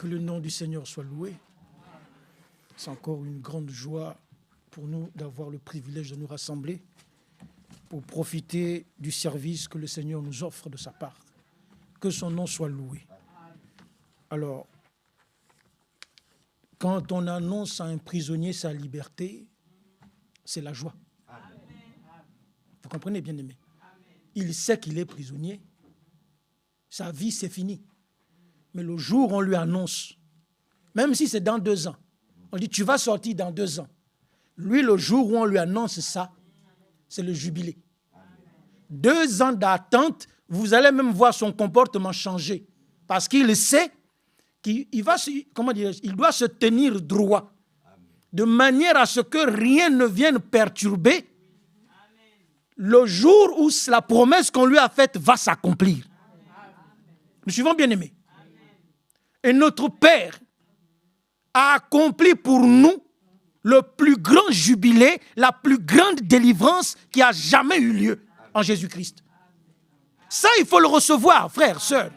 Que le nom du Seigneur soit loué. C'est encore une grande joie pour nous d'avoir le privilège de nous rassembler pour profiter du service que le Seigneur nous offre de sa part. Que son nom soit loué. Alors, quand on annonce à un prisonnier sa liberté, c'est la joie. Vous comprenez, bien-aimé? Il sait qu'il est prisonnier. Sa vie, c'est fini. Mais le jour où on lui annonce, même si c'est dans 2 ans, on dit tu vas sortir dans 2 ans. Lui, le jour où on lui annonce ça, c'est le jubilé. 2 ans d'attente, vous allez même voir son comportement changer. Parce qu'il sait qu'il va, il doit se tenir droit. De manière à ce que rien ne vienne perturber le jour où la promesse qu'on lui a faite va s'accomplir. Nous suivons, bien-aimés. Et notre Père a accompli pour nous le plus grand jubilé, la plus grande délivrance qui a jamais eu lieu en Jésus-Christ. Ça, il faut le recevoir, frères, sœurs.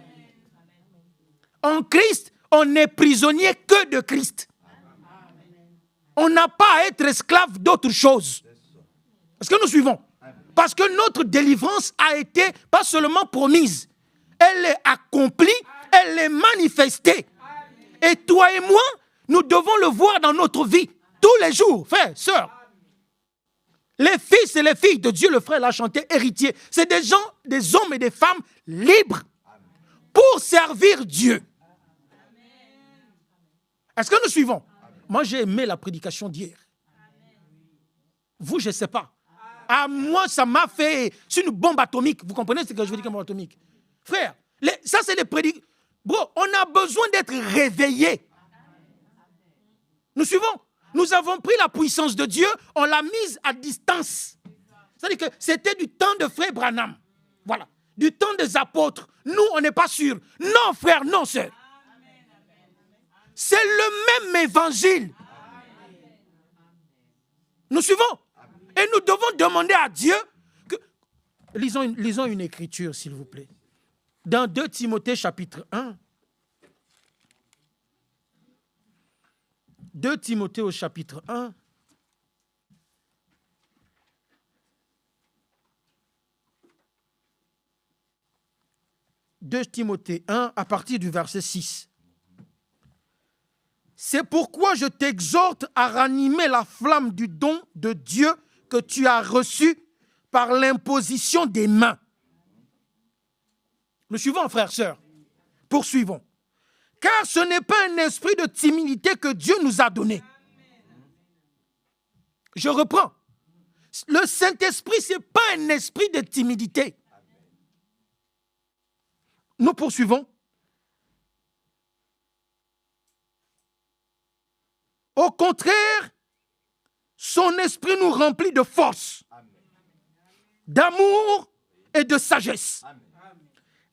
En Christ, on n'est prisonnier que de Christ. On n'a pas à être esclave d'autre chose. Est-ce que nous suivons? Parce que notre délivrance a été pas seulement promise, elle est accomplie, elle est manifestée. Et toi et moi, nous devons le voir dans notre vie, tous les jours, frères, sœurs. Les fils et les filles de Dieu, le frère l'a chanté, héritiers, c'est des gens, des hommes et des femmes libres pour servir Dieu. Est-ce que nous suivons? Moi, j'ai aimé la prédication d'hier. Vous, je ne sais pas. À moi, ça m'a fait... C'est une bombe atomique. Vous comprenez ce que je veux dire comme bombe atomique? Frère, ça, c'est des prédictions. Bro, on a besoin d'être réveillés. Nous suivons. Nous avons pris la puissance de Dieu, on l'a mise à distance. C'est-à-dire que c'était du temps de frère Branham. Voilà. Du temps des apôtres. Nous, on n'est pas sûrs. Non, frère, non, sœur. C'est le même évangile. Nous suivons. Et nous devons demander à Dieu que... Lisons une écriture, s'il vous plaît. Dans 2 Timothée, chapitre 1. 2 Timothée au chapitre 1. « 2 Timothée 1, à partir du verset 6. C'est pourquoi je t'exhorte à ranimer la flamme du don de Dieu que tu as reçu par l'imposition des mains. » Nous suivons, frères, sœurs. Poursuivons. Car ce n'est pas un esprit de timidité que Dieu nous a donné. Je reprends. Le Saint-Esprit, ce n'est pas un esprit de timidité. Nous poursuivons. Au contraire, son esprit nous remplit de force, d'amour et de sagesse.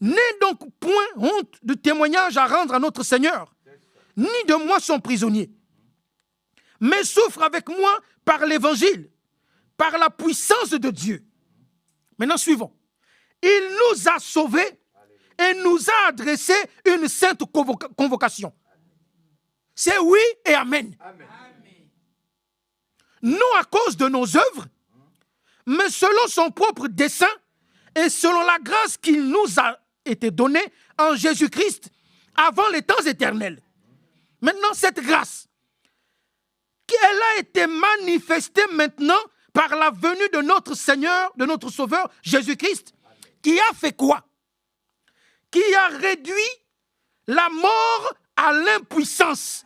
N'aie donc point honte du témoignage à rendre à notre Seigneur, ni de moi son prisonnier, mais souffre avec moi par l'évangile, par la puissance de Dieu. Maintenant, suivons. Il nous a sauvés et nous a adressé une sainte convocation. C'est oui et amen. Non à cause de nos œuvres, mais selon son propre dessein et selon la grâce qu'il nous a été donnée en Jésus-Christ avant les temps éternels. Maintenant, cette grâce, elle a été manifestée maintenant par la venue de notre Seigneur, de notre Sauveur, Jésus-Christ, qui a fait quoi? Qui a réduit la mort à l'impuissance.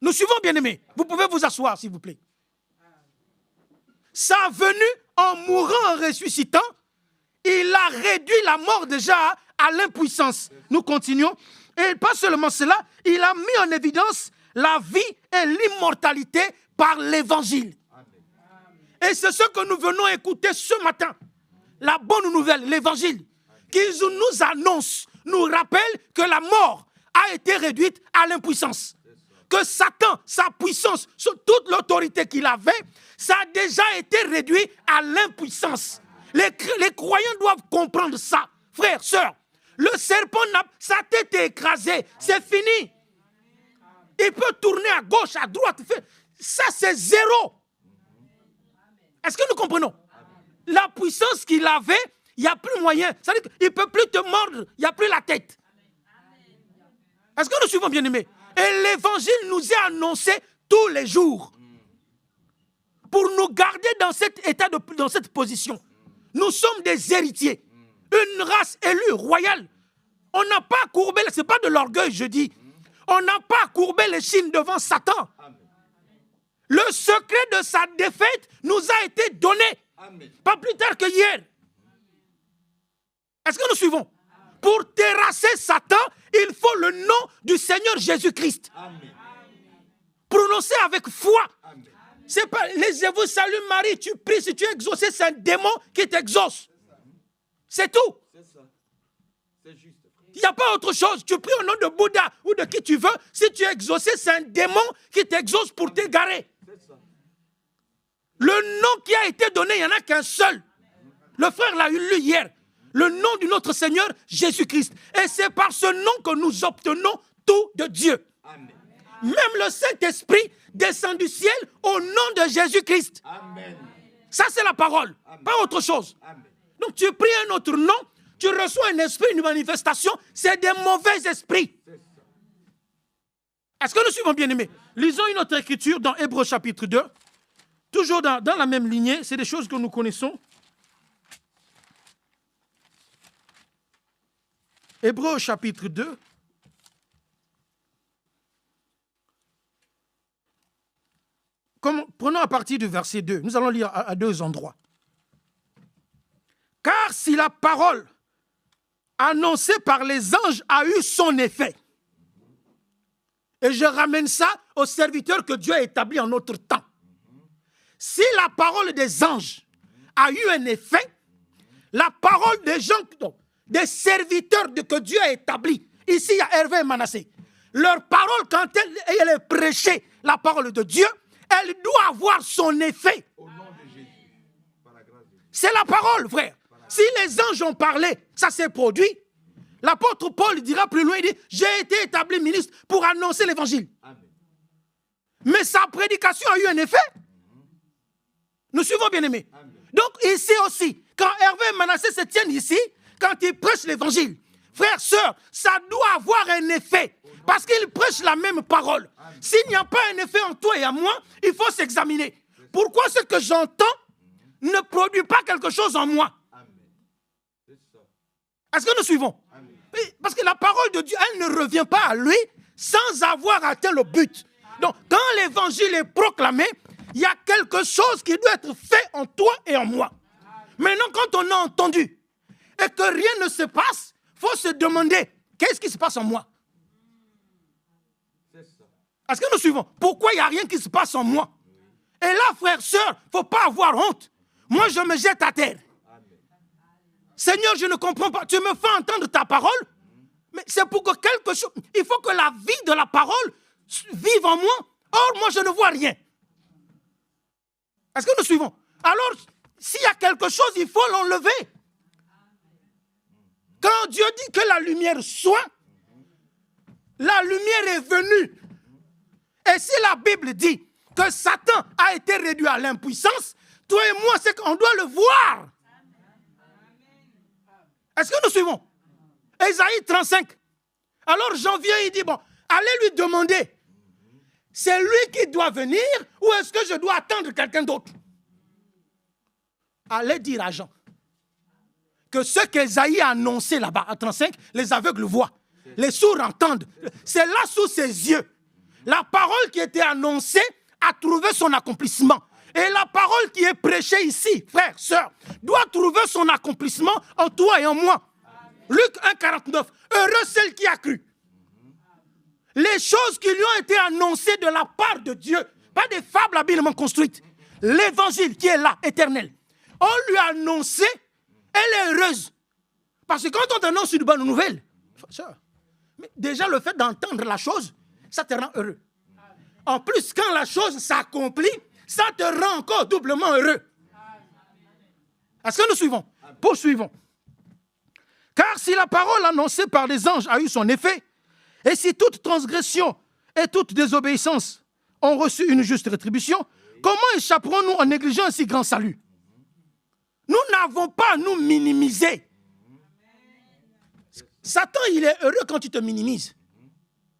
Nous suivons, bien-aimés. Vous pouvez vous asseoir, s'il vous plaît. Sa venue, en mourant, en ressuscitant, il a réduit la mort déjà à l'impuissance. Nous continuons. Et pas seulement cela, il a mis en évidence la vie et l'immortalité par l'évangile. Et c'est ce que nous venons écouter ce matin. La bonne nouvelle, l'évangile, qui nous annonce, nous rappelle que la mort a été réduite à l'impuissance. Que Satan, sa puissance, sur toute l'autorité qu'il avait, ça a déjà été réduit à l'impuissance. Les croyants doivent comprendre ça. Frères, sœurs, Le serpent, sa tête est écrasée. C'est fini. Il peut tourner à gauche, à droite. Ça, c'est zéro. Est-ce que nous comprenons? La puissance qu'il avait, il n'y a plus moyen. C'est-à-dire qu'il ne peut plus te mordre. Il n'y a plus la tête. Est-ce que nous suivons, bien-aimés? Et l'évangile nous est annoncé tous les jours. Pour nous garder dans cet état, dans cette position. Nous sommes des héritiers. Une race élue, royale. On n'a pas courbé, ce n'est pas de l'orgueil, je dis. On n'a pas courbé les chines devant Satan. Le secret de sa défaite nous a été donné. Pas plus tard que hier. Est-ce que nous suivons? Pour terrasser Satan, il faut le nom du Seigneur Jésus-Christ. Prononcé avec foi. C'est pas les je vous salue Marie, tu pries, si tu es exaucé, c'est un démon qui t'exauce. C'est tout. C'est ça. C'est juste. Il n'y a pas autre chose. Tu pries au nom de Bouddha ou de qui tu veux. Si tu es exaucé, c'est un démon qui t'exauce pour t'égarer. Le nom qui a été donné, il n'y en a qu'un seul. Le frère l'a lu hier. Le nom de notre Seigneur Jésus-Christ. Et c'est par ce nom que nous obtenons tout de Dieu. Amen. Même le Saint-Esprit descend du ciel au nom de Jésus-Christ. Amen. Ça, c'est la parole. Amen. Pas autre chose. Amen. Donc, tu pries un autre nom, tu reçois un esprit, une manifestation, c'est des mauvais esprits. Est-ce que nous suivons, bien-aimés? Lisons une autre écriture dans Hébreux chapitre 2. Toujours dans la même lignée, c'est des choses que nous connaissons. Hébreux chapitre 2. Prenons à partir du verset 2. Nous allons lire à deux endroits. Car si la parole annoncée par les anges a eu son effet, et je ramène ça aux serviteurs que Dieu a établis en notre temps. Si la parole des anges a eu un effet, la parole des gens, des serviteurs que Dieu a établis, ici il y a Hervé et Manassé, leur parole, quand elle est prêchée, la parole de Dieu, elle doit avoir son effet. Au nom de Jésus. Par la grâce de Dieu. C'est la parole, frère. Si les anges ont parlé, ça s'est produit. L'apôtre Paul dira plus loin, il dit, j'ai été établi ministre pour annoncer l'évangile. Amen. Mais sa prédication a eu un effet. Nous suivons, bien-aimés. Donc ici aussi, quand Hervé et Manassé se tiennent ici, quand ils prêchent l'évangile, frères, sœurs, ça doit avoir un effet. Parce qu'ils prêchent la même parole. S'il n'y a pas un effet en toi et en moi, il faut s'examiner. Pourquoi ce que j'entends ne produit pas quelque chose en moi? Est-ce que nous suivons? Parce que la parole de Dieu, elle ne revient pas à lui sans avoir atteint le but. Donc, quand l'évangile est proclamé, il y a quelque chose qui doit être fait en toi et en moi. Maintenant, quand on a entendu et que rien ne se passe, il faut se demander, qu'est-ce qui se passe en moi? Est-ce que nous suivons? Pourquoi il n'y a rien qui se passe en moi? Et là, frères, sœurs, il ne faut pas avoir honte. Moi, je me jette à terre. Seigneur, je ne comprends pas. Tu me fais entendre ta parole, mais c'est pour que quelque chose... Il faut que la vie de la parole vive en moi. Or, moi, je ne vois rien. Est-ce que nous suivons? Alors, s'il y a quelque chose, il faut l'enlever. Quand Dieu dit que la lumière soit, la lumière est venue. Et si la Bible dit que Satan a été réduit à l'impuissance, toi et moi, c'est qu'on doit le voir. Est-ce que nous suivons? Ésaïe 35. Alors Jean vient, il dit, bon, allez lui demander, c'est lui qui doit venir ou est-ce que je dois attendre quelqu'un d'autre? Allez dire à Jean que ce qu'Ésaïe a annoncé là-bas, à 35, les aveugles voient, les sourds entendent. C'est là sous ses yeux. La parole qui était annoncée a trouvé son accomplissement. Et la parole qui est prêchée ici, frères, sœurs, doit trouver son accomplissement en toi et en moi. Luc 1, 49. Heureux celle qui a cru. Les choses qui lui ont été annoncées de la part de Dieu, pas des fables habilement construites. L'évangile qui est là, éternel. On lui a annoncé, elle est heureuse. Parce que quand on t'annonce une bonne nouvelle, mais déjà le fait d'entendre la chose, ça te rend heureux. En plus, quand la chose s'accomplit, ça te rend encore doublement heureux. Est-ce que nous suivons? Poursuivons. Car si la parole annoncée par les anges a eu son effet, et si toute transgression et toute désobéissance ont reçu une juste rétribution, comment échapperons-nous en négligeant un si grand salut? Nous n'avons pas à nous minimiser. Satan, il est heureux quand tu te minimises.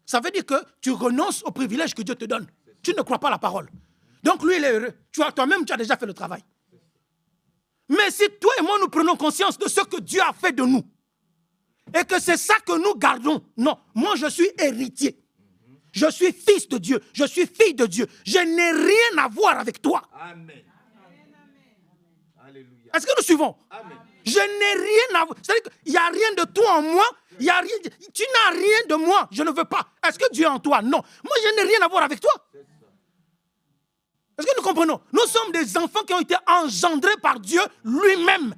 Ça veut dire que tu renonces aux privilèges que Dieu te donne. Tu ne crois pas la parole. Donc lui, il est heureux. Toi-même, tu as déjà fait le travail. Mais si toi et moi, nous prenons conscience de ce que Dieu a fait de nous, et que c'est ça que nous gardons, non, moi je suis héritier. Je suis fils de Dieu. Je suis fille de Dieu. Je n'ai rien à voir avec toi. Amen. Alléluia. Est-ce que nous suivons? Amen. Je n'ai rien à voir. C'est-à-dire qu'il n'y a rien de toi en moi. Il y a rien, tu n'as rien de moi. Je ne veux pas. Est-ce que Dieu est en toi? Non. Moi, je n'ai rien à voir avec toi. Est-ce que nous comprenons? Nous sommes des enfants qui ont été engendrés par Dieu lui-même.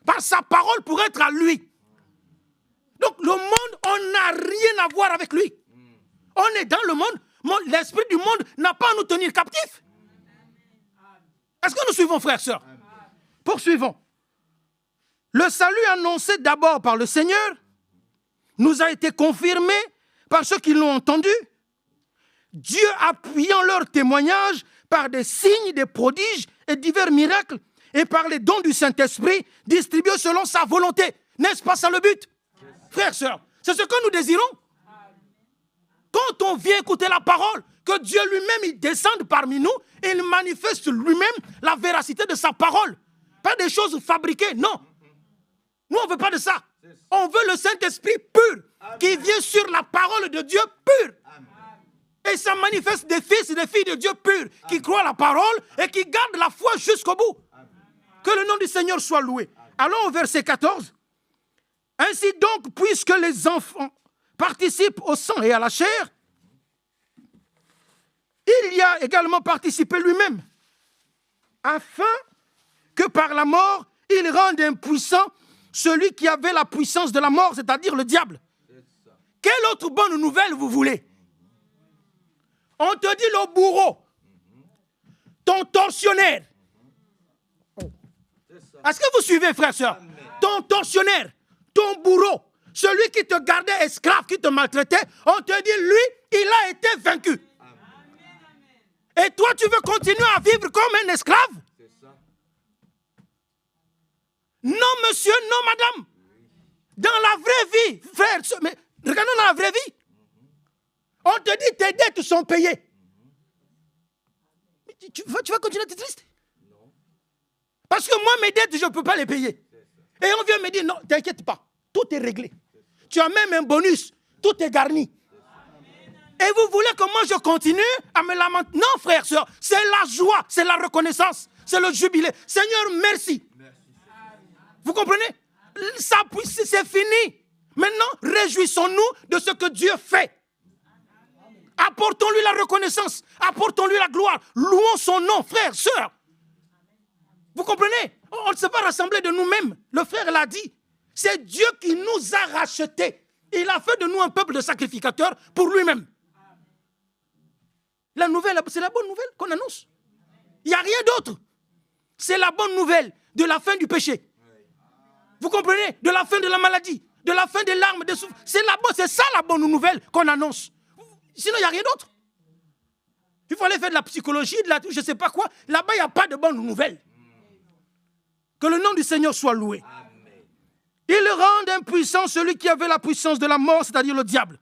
Par sa parole pour être à lui. Donc, le monde, on n'a rien à voir avec lui. On est dans le monde. L'esprit du monde n'a pas à nous tenir captifs. Est-ce que nous suivons, frères et sœurs? Poursuivons. Le salut annoncé d'abord par le Seigneur nous a été confirmé par ceux qui l'ont entendu. Dieu appuyant leur témoignage par des signes, des prodiges et divers miracles et par les dons du Saint-Esprit distribués selon sa volonté. N'est-ce pas ça le but? Frères et sœurs, c'est ce que nous désirons. Quand on vient écouter la parole, que Dieu lui-même il descende parmi nous et il manifeste lui-même la véracité de sa parole. Pas des choses fabriquées, non. Nous, on ne veut pas de ça. On veut le Saint-Esprit pur, qui vient sur la parole de Dieu pure. Et ça manifeste des fils et des filles de Dieu purs, qui croient la parole et qui gardent la foi jusqu'au bout. Que le nom du Seigneur soit loué. Allons au verset 14. Ainsi donc, puisque les enfants participent au sang et à la chair, il y a également participé lui-même, afin que par la mort, il rende impuissant celui qui avait la puissance de la mort, c'est-à-dire le diable. Quelle autre bonne nouvelle vous voulez? On te dit le bourreau, ton tortionnaire. Est-ce que vous suivez, frère, sœur? Ton tortionnaire, ton bourreau, celui qui te gardait esclave, qui te maltraitait, on te dit, lui, il a été vaincu. Et toi, tu veux continuer à vivre comme un esclave? Non, monsieur, non, madame. Dans la vraie vie, frère, mais regardons dans la vraie vie. On te dit tes dettes sont payées. Tu vas continuer à être triste? Non. Parce que moi, mes dettes, je ne peux pas les payer. Et on vient me dire, non, t'inquiète pas, tout est réglé. Tu as même un bonus, tout est garni. Et vous voulez que moi je continue à me lamenter? Non, frère, soeur, c'est la joie, c'est la reconnaissance, c'est le jubilé. Seigneur, merci. Vous comprenez? Ça, c'est fini. Maintenant, réjouissons-nous de ce que Dieu fait. Apportons-lui la reconnaissance, apportons-lui la gloire, louons son nom, frère, sœur. Vous comprenez? On ne s'est pas rassemblés de nous-mêmes. Le frère l'a dit. C'est Dieu qui nous a rachetés. Il a fait de nous un peuple de sacrificateurs pour lui-même. La nouvelle, c'est la bonne nouvelle qu'on annonce. Il n'y a rien d'autre. C'est la bonne nouvelle de la fin du péché. Vous comprenez? De la fin de la maladie, de la fin des larmes, des souffrances. C'est ça la bonne nouvelle qu'on annonce. Sinon, il n'y a rien d'autre. Il faut aller faire de la psychologie, je ne sais pas quoi. Là-bas, il n'y a pas de bonne nouvelle. Que le nom du Seigneur soit loué. Amen. Il rend impuissant celui qui avait la puissance de la mort, c'est-à-dire le diable.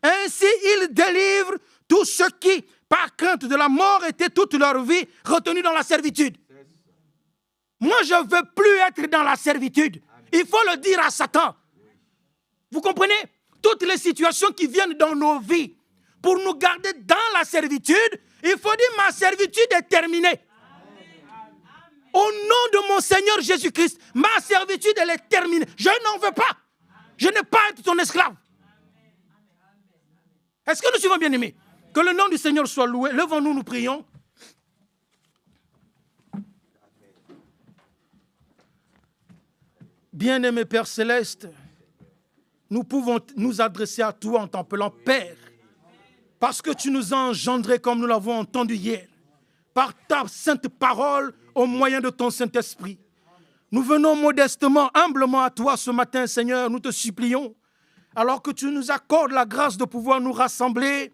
Ainsi, il délivre tous ceux qui, par crainte de la mort, étaient toute leur vie retenus dans la servitude. Moi, je ne veux plus être dans la servitude. Il faut le dire à Satan. Vous comprenez? Toutes les situations qui viennent dans nos vies pour nous garder dans la servitude, il faut dire ma servitude est terminée. Au nom de mon Seigneur Jésus-Christ, ma servitude, elle est terminée. Je n'en veux pas. Je n'ai pas à être ton esclave. Est-ce que nous suivons, bien-aimés? Que le nom du Seigneur soit loué. Levons-nous, nous prions. Bien-aimé Père Céleste, nous pouvons nous adresser à toi en t'appelant Père, parce que tu nous as engendrés comme nous l'avons entendu hier, par ta sainte parole, au moyen de ton Saint-Esprit. Nous venons modestement, humblement à toi ce matin, Seigneur, nous te supplions, alors que tu nous accordes la grâce de pouvoir nous rassembler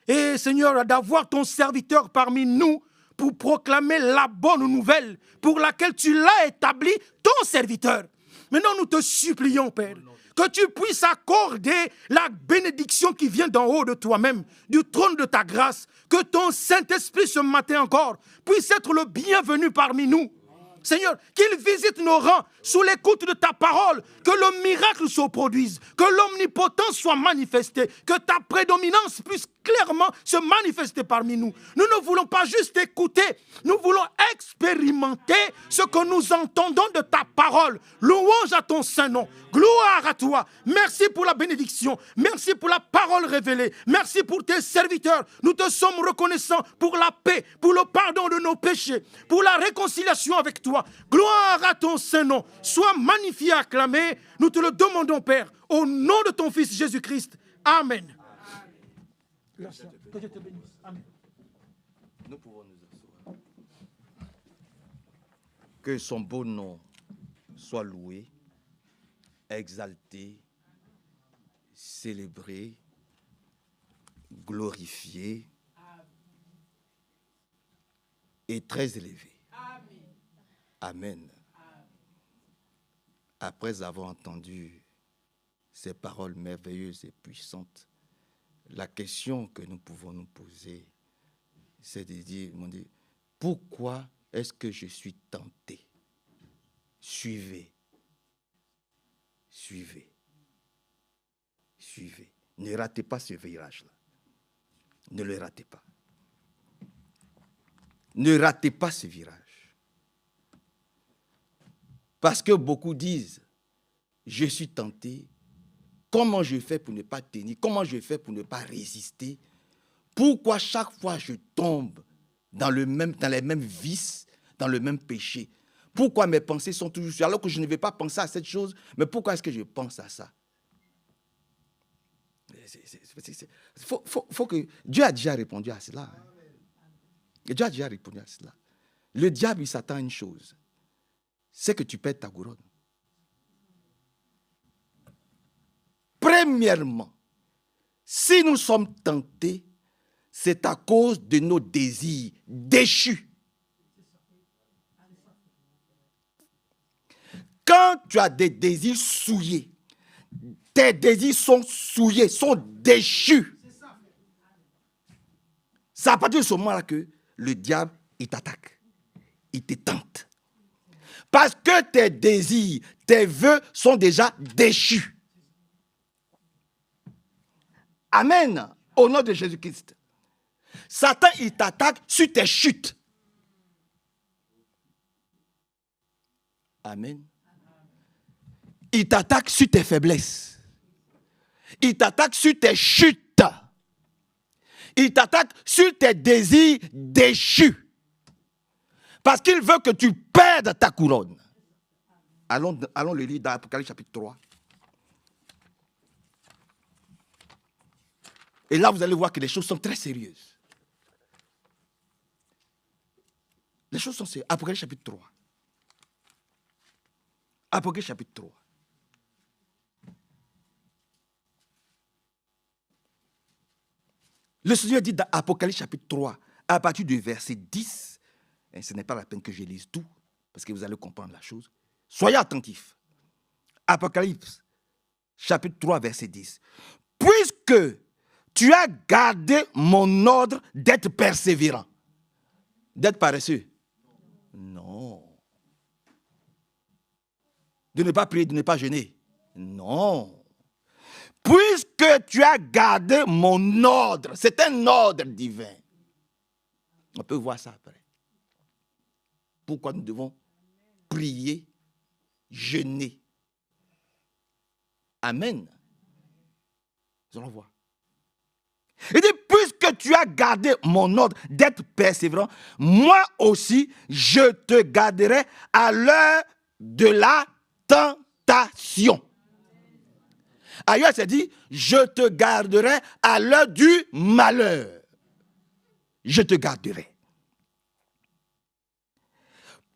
et, Seigneur, d'avoir ton serviteur parmi nous pour proclamer la bonne nouvelle pour laquelle tu l'as établi, ton serviteur. Maintenant, nous te supplions, Père, que tu puisses accorder la bénédiction qui vient d'en haut de toi-même, du trône de ta grâce, que ton Saint-Esprit ce matin encore puisse être le bienvenu parmi nous. Seigneur, qu'il visite nos rangs sous l'écoute de ta parole, que le miracle se produise, que l'omnipotence soit manifestée, que ta prédominance puisse clairement se manifester parmi nous. Nous ne voulons pas juste écouter, nous voulons expérimenter ce que nous entendons de ta parole. Louange à ton Saint-Nom, gloire à toi. Merci pour la bénédiction, merci pour la parole révélée, merci pour tes serviteurs. Nous te sommes reconnaissants pour la paix, pour le pardon de nos péchés, pour la réconciliation avec toi. Gloire à ton Saint-Nom, sois magnifié, acclamé. Nous te le demandons, Père, au nom de ton Fils Jésus-Christ. Amen. Que Dieu te bénisse. Amen. Nous pouvons nous asseoir. Que son beau nom soit loué, exalté, célébré, glorifié et très élevé. Amen. Après avoir entendu ces paroles merveilleuses et puissantes, la question que nous pouvons nous poser, c'est de dire, pourquoi est-ce que je suis tenté? Suivez. Suivez. Suivez. Ne ratez pas ce virage-là. Ne le ratez pas. Ne ratez pas ce virage. Parce que beaucoup disent, je suis tenté, comment je fais pour ne pas tenir? Comment je fais pour ne pas résister? Pourquoi chaque fois je tombe dans les mêmes vices, dans le même péché? Pourquoi mes pensées sont toujours sur, alors que je ne vais pas penser à cette chose, mais pourquoi est-ce que je pense à ça? Faut que Dieu a déjà répondu à cela. Dieu a déjà répondu à cela. Le diable, il s'attend à une chose, c'est que tu perds ta couronne. Premièrement, si nous sommes tentés, c'est à cause de nos désirs déchus. Quand tu as des désirs souillés, tes désirs sont souillés, sont déchus. C'est à partir de ce moment-là que le diable, il t'attaque, il te tente. Parce que tes désirs, tes vœux sont déjà déchus. Amen. Au nom de Jésus-Christ. Satan, il t'attaque sur tes chutes. Amen. Il t'attaque sur tes faiblesses. Il t'attaque sur tes chutes. Il t'attaque sur tes désirs déchus. Parce qu'il veut que tu perdes ta couronne. Allons le lire dans Apocalypse chapitre 3. Et là, vous allez voir que les choses sont très sérieuses. Les choses sont sérieuses. Apocalypse chapitre 3. Apocalypse chapitre 3. Le Seigneur dit dans Apocalypse chapitre 3, à partir du verset 10, et ce n'est pas la peine que je lise tout, parce que vous allez comprendre la chose. Soyez attentifs. Apocalypse chapitre 3, verset 10. Puisque tu as gardé mon ordre d'être persévérant. D'être paresseux? Non. De ne pas prier, de ne pas jeûner? Non. Puisque tu as gardé mon ordre, c'est un ordre divin. On peut voir ça après. Pourquoi nous devons prier, jeûner? Amen. Nous allons voir. Il dit, puisque tu as gardé mon ordre d'être persévérant, moi aussi, je te garderai à l'heure de la tentation. Ailleurs, c'est dit, je te garderai à l'heure du malheur. Je te garderai.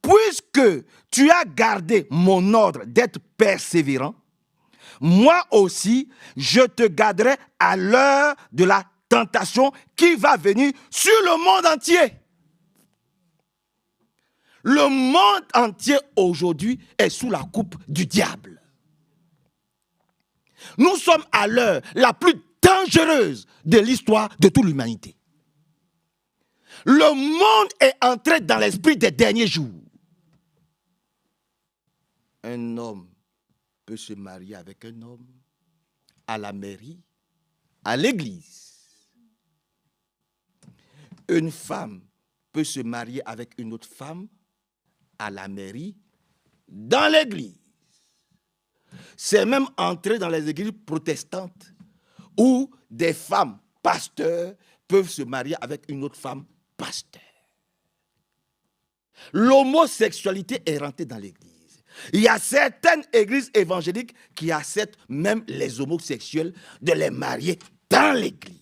puisque tu as gardé mon ordre d'être persévérant, moi aussi, je te garderai à l'heure de la tentation qui va venir sur le monde entier. Le monde entier aujourd'hui est sous la coupe du diable. Nous sommes à l'heure la plus dangereuse de l'histoire de toute l'humanité. Le monde est entré dans l'esprit des derniers jours. Un homme peut se marier avec un homme à la mairie, à l'église. Une femme peut se marier avec une autre femme à la mairie, dans l'église. C'est même entré dans les églises protestantes où des femmes pasteurs peuvent se marier avec une autre femme pasteur. L'homosexualité est rentrée dans l'église. Il y a certaines églises évangéliques qui acceptent même les homosexuels de les marier dans l'église.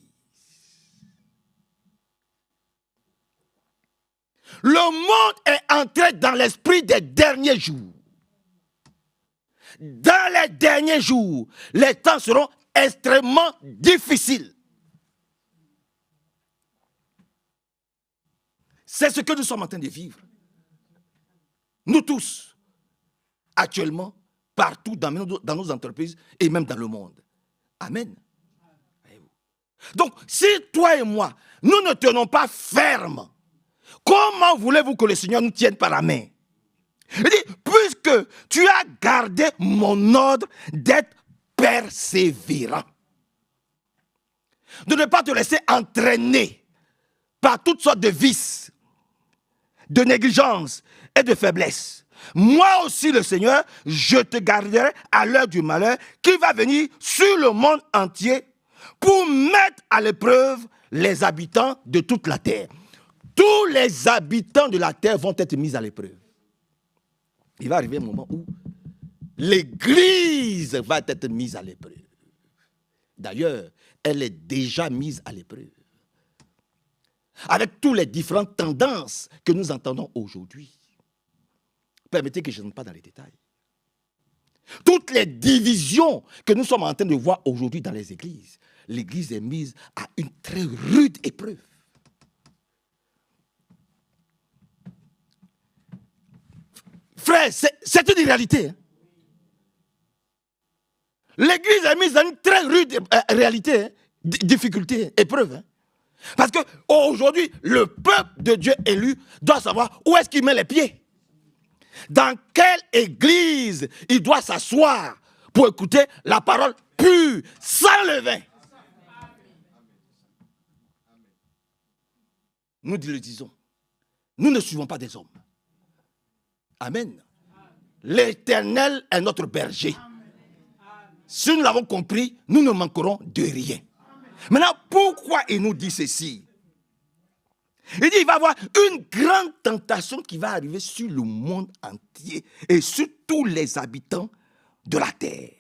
Le monde est entré dans l'esprit des derniers jours. Dans les derniers jours, les temps seront extrêmement difficiles. C'est ce que nous sommes en train de vivre. Nous tous, actuellement, partout dans nos entreprises et même dans le monde. Amen. Donc, si toi et moi, nous ne tenons pas ferme, comment voulez-vous que le Seigneur nous tienne par la main? Il dit, puisque tu as gardé mon ordre d'être persévérant, de ne pas te laisser entraîner par toutes sortes de vices, de négligence et de faiblesse. Moi aussi, le Seigneur, je te garderai à l'heure du malheur qui va venir sur le monde entier pour mettre à l'épreuve les habitants de toute la terre. Tous les habitants de la terre vont être mis à l'épreuve. Il va arriver un moment où l'Église va être mise à l'épreuve. D'ailleurs, elle est déjà mise à l'épreuve. Avec toutes les différentes tendances que nous entendons aujourd'hui. Permettez que je n'entre pas dans les détails. Toutes les divisions que nous sommes en train de voir aujourd'hui dans les églises, l'Église est mise à une très rude épreuve. Frère, c'est une réalité. L'Église est mise dans une très rude réalité, difficulté, épreuve. Parce qu'aujourd'hui, le peuple de Dieu élu doit savoir où est-ce qu'il met les pieds. Dans quelle église il doit s'asseoir pour écouter la parole pure, sans levain. Nous le disons, nous ne suivons pas des hommes. Amen. L'Éternel est notre berger. Si nous l'avons compris, nous ne manquerons de rien. Maintenant, pourquoi il nous dit ceci? Il dit qu'il va y avoir une grande tentation qui va arriver sur le monde entier et sur tous les habitants de la terre.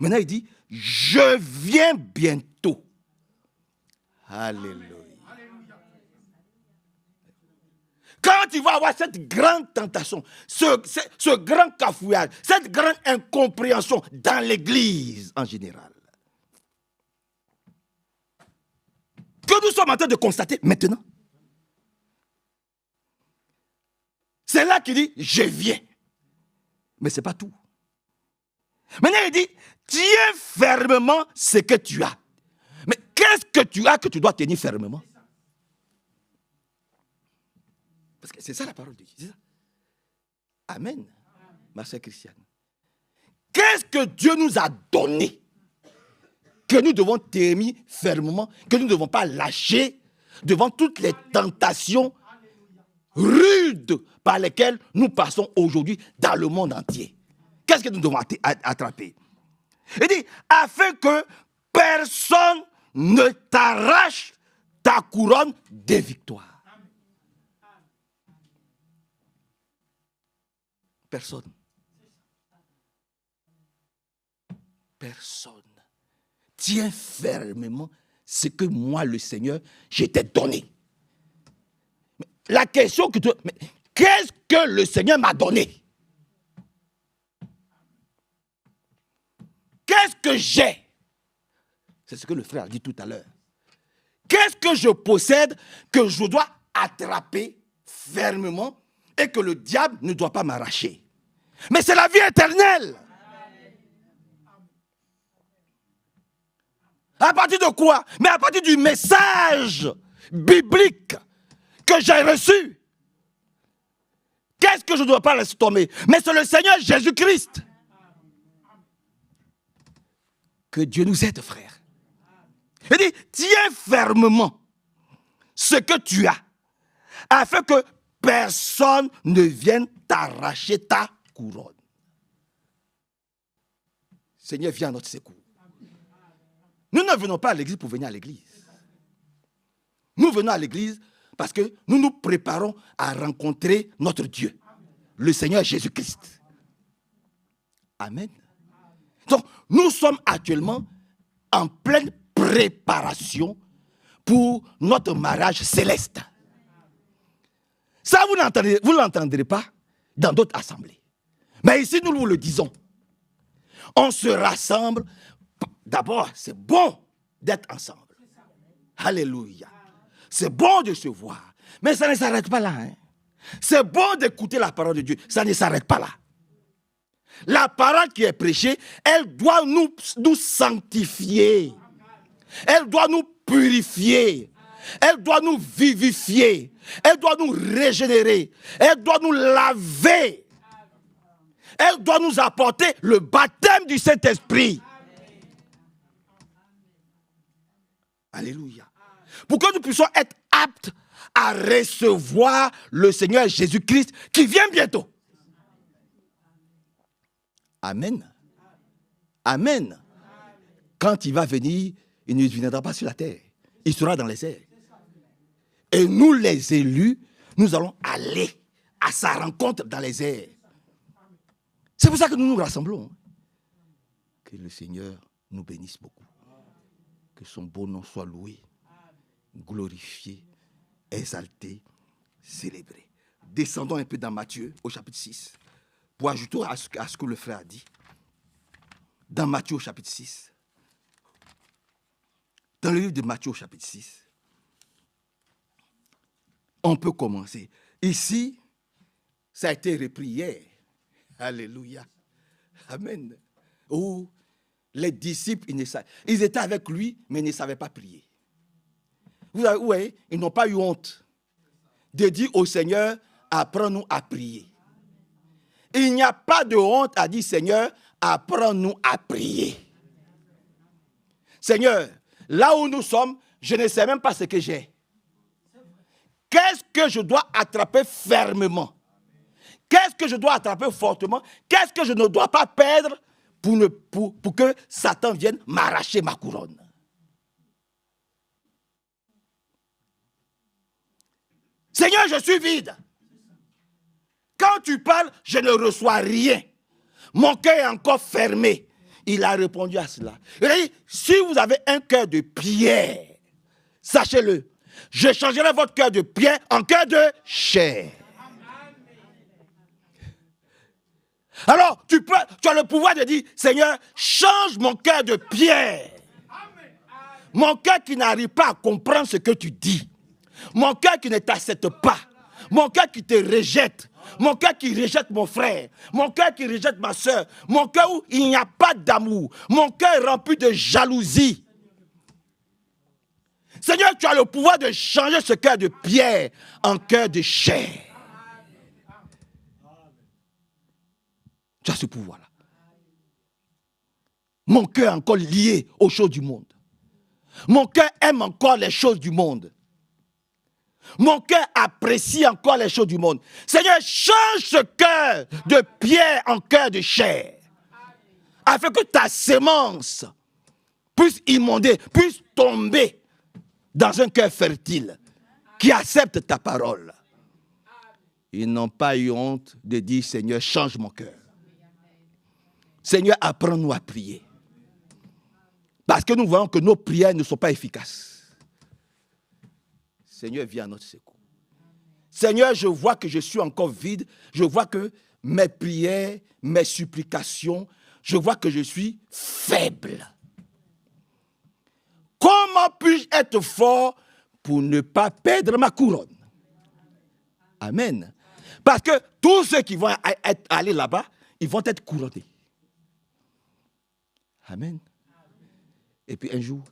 Maintenant, il dit, je viens bientôt. Alléluia. Quand il va y avoir cette grande tentation, ce grand cafouillage, cette grande incompréhension dans l'Église en général, que nous sommes en train de constater maintenant, c'est là qu'il dit, je viens. Mais ce n'est pas tout. Maintenant, il dit, tiens fermement ce que tu as. Mais qu'est-ce que tu as que tu dois tenir fermement? Parce que c'est ça la parole de Dieu. Amen. Ma sœur Christiane. Qu'est-ce que Dieu nous a donné que nous devons tenir fermement, que nous ne devons pas lâcher devant toutes les tentations rudes par lesquelles nous passons aujourd'hui dans le monde entier? Qu'est-ce que nous devons attraper? Il dit, afin que personne ne t'arrache ta couronne de victoire. Personne. Personne. Tiens fermement ce que moi, le Seigneur, je t'ai donné. La question que tu... qu'est-ce que le Seigneur m'a donné? Qu'est-ce que j'ai? C'est ce que le frère a dit tout à l'heure. Qu'est-ce que je possède que je dois attraper fermement et que le diable ne doit pas m'arracher? Mais c'est la vie éternelle. À partir de quoi? Mais à partir du message biblique que j'ai reçu. Qu'est-ce que je ne dois pas laisser tomber? Mais c'est le Seigneur Jésus-Christ. Que Dieu nous aide, frère. Il dit, tiens fermement ce que tu as, afin que personne ne vienne t'arracher ta couronne. Seigneur, viens à notre secours. Nous ne venons pas à l'église pour venir à l'église. Nous venons à l'église parce que nous nous préparons à rencontrer notre Dieu, le Seigneur Jésus-Christ. Amen. Donc, nous sommes actuellement en pleine préparation pour notre mariage céleste. Ça, vous ne l'entendrez pas dans d'autres assemblées. Mais ici, nous vous le disons. On se rassemble. D'abord, c'est bon d'être ensemble. Alléluia. C'est bon de se voir. Mais ça ne s'arrête pas là. Hein. C'est bon d'écouter la parole de Dieu. Ça ne s'arrête pas là. La parole qui est prêchée, elle doit nous sanctifier. Elle doit nous purifier. Elle doit nous vivifier. Elle doit nous régénérer. Elle doit nous laver. Elle doit nous apporter le baptême du Saint-Esprit. Alléluia. Pour que nous puissions être aptes à recevoir le Seigneur Jésus-Christ qui vient bientôt. Amen. Amen. Quand il va venir, il ne viendra pas sur la terre. Il sera dans les airs. Et nous, les élus, nous allons aller à sa rencontre dans les airs. C'est pour ça que nous nous rassemblons. Que le Seigneur nous bénisse beaucoup. Que son beau nom soit loué, glorifié, exalté, célébré. Descendons un peu dans Matthieu, au chapitre 6, pour ajouter à ce que le frère a dit. Dans Matthieu, au chapitre 6. Dans le livre de Matthieu, au chapitre 6. On peut commencer. Ici, ça a été repris hier. Alléluia. Amen. Où les disciples, ils étaient avec lui, mais ils ne savaient pas prier. Vous voyez, ils n'ont pas eu honte de dire au Seigneur, apprends-nous à prier. Il n'y a pas de honte à dire, Seigneur, apprends-nous à prier. Seigneur, là où nous sommes, je ne sais même pas ce que j'ai. Qu'est-ce que je dois attraper fermement? Qu'est-ce que je dois attraper fortement? Qu'est-ce que je ne dois pas perdre pour que Satan vienne m'arracher ma couronne? Seigneur, je suis vide. Quand tu parles, je ne reçois rien. Mon cœur est encore fermé. Il a répondu à cela. Il a dit, si vous avez un cœur de pierre, sachez-le, je changerai votre cœur de pierre en cœur de chair. Alors, tu as le pouvoir de dire, Seigneur, change mon cœur de pierre. Mon cœur qui n'arrive pas à comprendre ce que tu dis. Mon cœur qui ne t'accepte pas. Mon cœur qui te rejette. Mon cœur qui rejette mon frère. Mon cœur qui rejette ma soeur. Mon cœur où il n'y a pas d'amour. Mon cœur est rempli de jalousie. Seigneur, tu as le pouvoir de changer ce cœur de pierre en cœur de chair. Tu as ce pouvoir-là. Mon cœur est encore lié aux choses du monde. Mon cœur aime encore les choses du monde. Mon cœur apprécie encore les choses du monde. Seigneur, change ce cœur de pierre en cœur de chair. Afin que ta sémence puisse immonder, puisse tomber dans un cœur fertile qui accepte ta parole. Ils n'ont pas eu honte de dire, Seigneur, change mon cœur. Seigneur, apprends-nous à prier. Parce que nous voyons que nos prières ne sont pas efficaces. Seigneur, viens à notre secours. Seigneur, je vois que je suis encore vide. Je vois que mes prières, mes supplications, je vois que je suis faible. Comment puis-je être fort pour ne pas perdre ma couronne? Amen. Parce que tous ceux qui vont aller là-bas, ils vont être couronnés. Amen. Et puis un jour,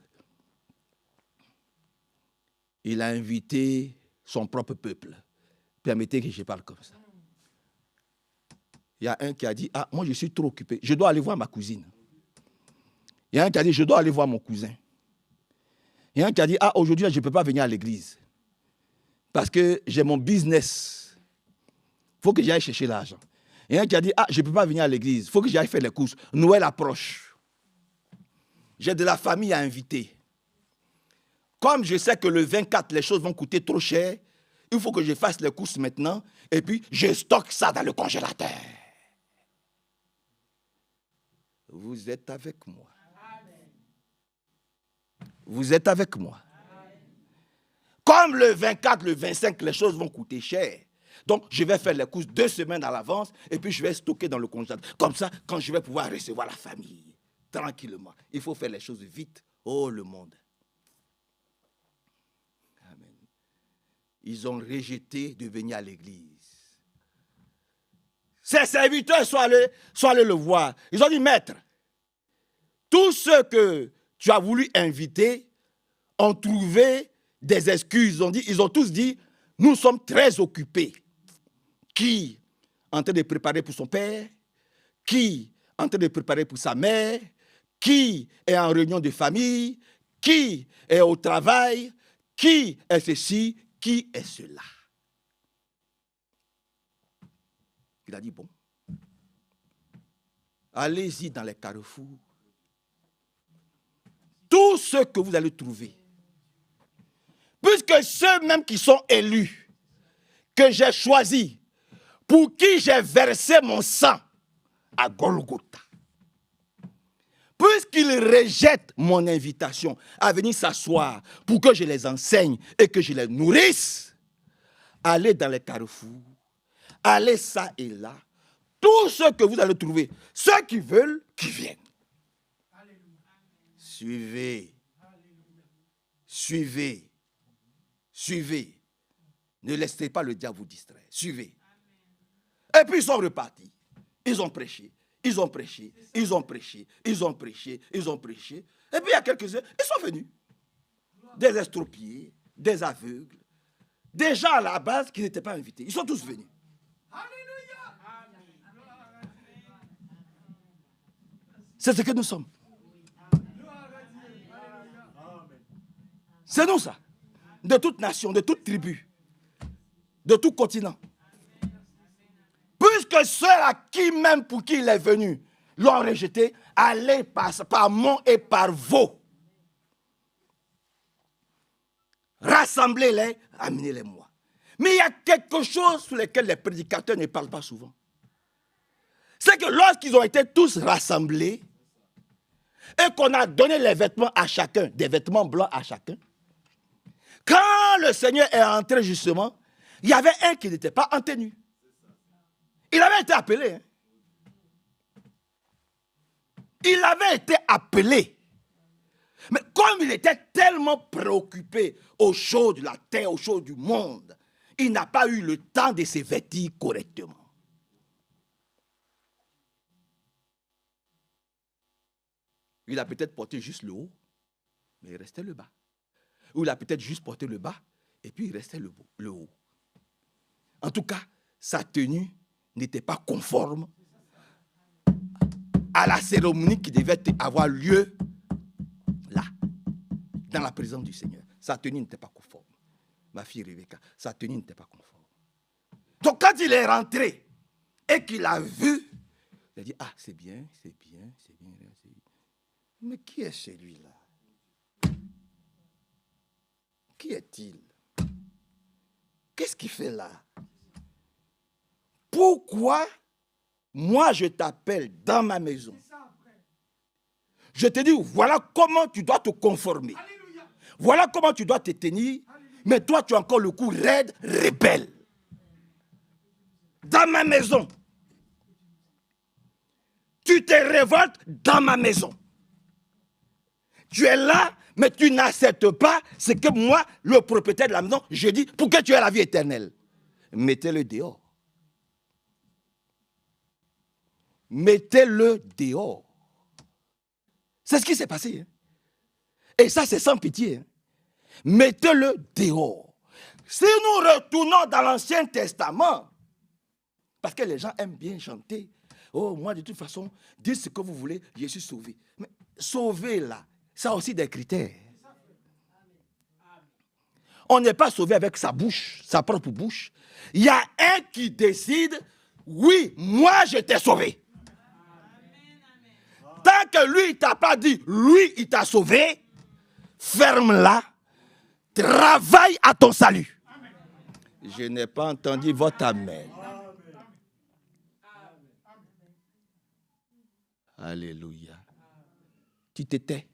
il a invité son propre peuple. Permettez que je parle comme ça. Il y a un qui a dit, ah, moi je suis trop occupé, je dois aller voir ma cousine. Il y a un qui a dit, je dois aller voir mon cousin. Il y a un qui a dit, ah, aujourd'hui je ne peux pas venir à l'église. Parce que j'ai mon business. Il faut que j'aille chercher l'argent. Il y a un qui a dit, ah, je ne peux pas venir à l'église, il faut que j'aille faire les courses. Noël approche. J'ai de la famille à inviter. Comme je sais que le 24, les choses vont coûter trop cher, il faut que je fasse les courses maintenant et puis je stocke ça dans le congélateur. Vous êtes avec moi. Vous êtes avec moi. Comme le 24, le 25, les choses vont coûter cher. Donc, je vais faire les courses 2 semaines à l'avance et puis je vais stocker dans le congélateur. Comme ça, quand je vais pouvoir recevoir la famille, tranquillement. Il faut faire les choses vite. Oh, le monde. Amen. Ils ont rejeté de venir à l'église. Ses serviteurs sont allés le voir. Ils ont dit, maître, tous ceux que tu as voulu inviter ont trouvé des excuses. Ils ont tous dit, nous sommes très occupés. Qui en train de préparer pour son père, qui en train de préparer pour sa mère, qui est en réunion de famille, qui est au travail, qui est ceci, qui est cela. Il a dit, bon, allez-y dans les carrefours. Tout ce que vous allez trouver, puisque ceux-mêmes qui sont élus, que j'ai choisis, pour qui j'ai versé mon sang à Golgotha, puisqu'ils rejettent mon invitation à venir s'asseoir pour que je les enseigne et que je les nourrisse, allez dans les carrefours, allez ça et là, tout ce que vous allez trouver, ceux qui veulent, qui viennent. Suivez, suivez, suivez. Ne laissez pas le diable vous distraire. Suivez. Et puis ils sont repartis. Ils ont prêché, ils ont prêché, ils ont prêché, ils ont prêché, ils ont prêché. Et puis il y a quelques-uns, ils sont venus. Des estropiés, des aveugles, des gens à la base qui n'étaient pas invités. Ils sont tous venus. C'est ce que nous sommes. C'est nous ça. De toute nation, de toute tribu, de tout continent. Puisque ceux-là qui, même pour qui il est venu, l'ont rejeté, allez par Mont et par Vaux. Rassemblez-les, amenez-les-moi. Mais il y a quelque chose sur lequel les prédicateurs ne parlent pas souvent. C'est que lorsqu'ils ont été tous rassemblés et qu'on a donné les vêtements à chacun, des vêtements blancs à chacun, quand le Seigneur est entré justement, il y avait un qui n'était pas en tenue. Il avait été appelé. Hein. Il avait été appelé. Mais comme il était tellement préoccupé aux choses de la terre, aux choses du monde, il n'a pas eu le temps de se vêtir correctement. Il a peut-être porté juste le haut, mais il restait le bas. Ou il a peut-être juste porté le bas, et puis il restait le haut. En tout cas, sa tenue n'était pas conforme à la cérémonie qui devait avoir lieu là, dans la présence du Seigneur. Sa tenue n'était pas conforme. Ma fille Rebecca, sa tenue n'était pas conforme. Donc quand il est rentré et qu'il a vu, il a dit, ah, c'est bien, c'est bien, c'est bien, c'est bien. Mais qui est celui-là? Qui est-il? Qu'est-ce qu'il fait là? Pourquoi moi je t'appelle dans ma maison? Je te dis, voilà comment tu dois te conformer. Voilà comment tu dois te tenir. Mais toi, tu as encore le cou raide, rebelle. dans ma maison. Tu te révoltes dans ma maison. Tu es là, mais tu n'acceptes pas ce que moi, le propriétaire de la maison, je dis pour que tu aies la vie éternelle. Mettez-le dehors. Mettez-le dehors. C'est ce qui s'est passé. Hein? Et ça, c'est sans pitié. Hein? Mettez-le dehors. Si nous retournons dans l'Ancien Testament, parce que les gens aiment bien chanter, oh, moi, de toute façon, dites ce que vous voulez, je suis sauvé. Mais sauvé, là, ça a aussi des critères. On n'est pas sauvé avec sa bouche, sa propre bouche. Il y a un qui décide, oui, moi, je t'ai sauvé. Tant que lui, il ne t'a pas dit, lui, il t'a sauvé, ferme-la, travaille à ton salut. Je n'ai pas entendu votre amen. Alléluia. Tu te tais.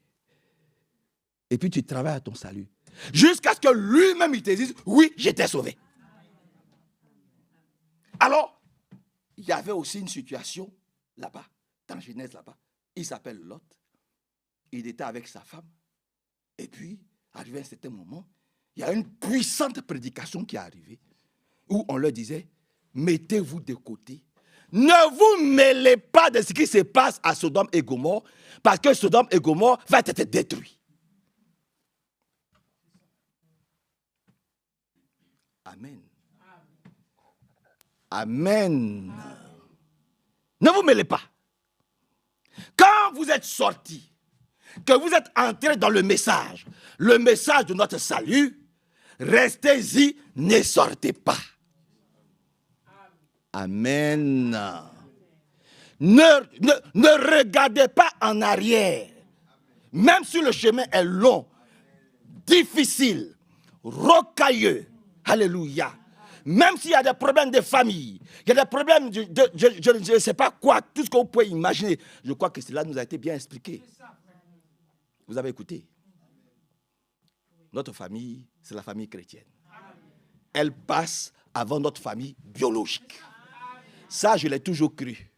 Et puis tu travailles à ton salut. Jusqu'à ce que lui-même, il te dise, oui, je t'ai sauvé. Alors, il y avait aussi une situation là-bas, dans Genèse là-bas. Il s'appelle Lot. Il était avec sa femme. Et puis, arrivé à un certain moment, il y a une puissante prédication qui est arrivée où on leur disait, mettez-vous de côté. Ne vous mêlez pas de ce qui se passe à Sodome et Gomorrhe, parce que Sodome et Gomorrhe va être détruit. Amen. Amen. Ne vous mêlez pas. Quand vous êtes sortis, que vous êtes entrés dans le message de notre salut, restez-y, ne sortez pas. Amen. Ne regardez pas en arrière. Même si le chemin est long, difficile, rocailleux. Alléluia. Même s'il y a des problèmes de famille, il y a des problèmes je ne sais pas quoi, tout ce que vous pouvez imaginer. Je crois que cela nous a été bien expliqué. Vous avez écouté? Notre famille, c'est la famille chrétienne. Elle passe avant notre famille biologique. Ça, je l'ai toujours cru.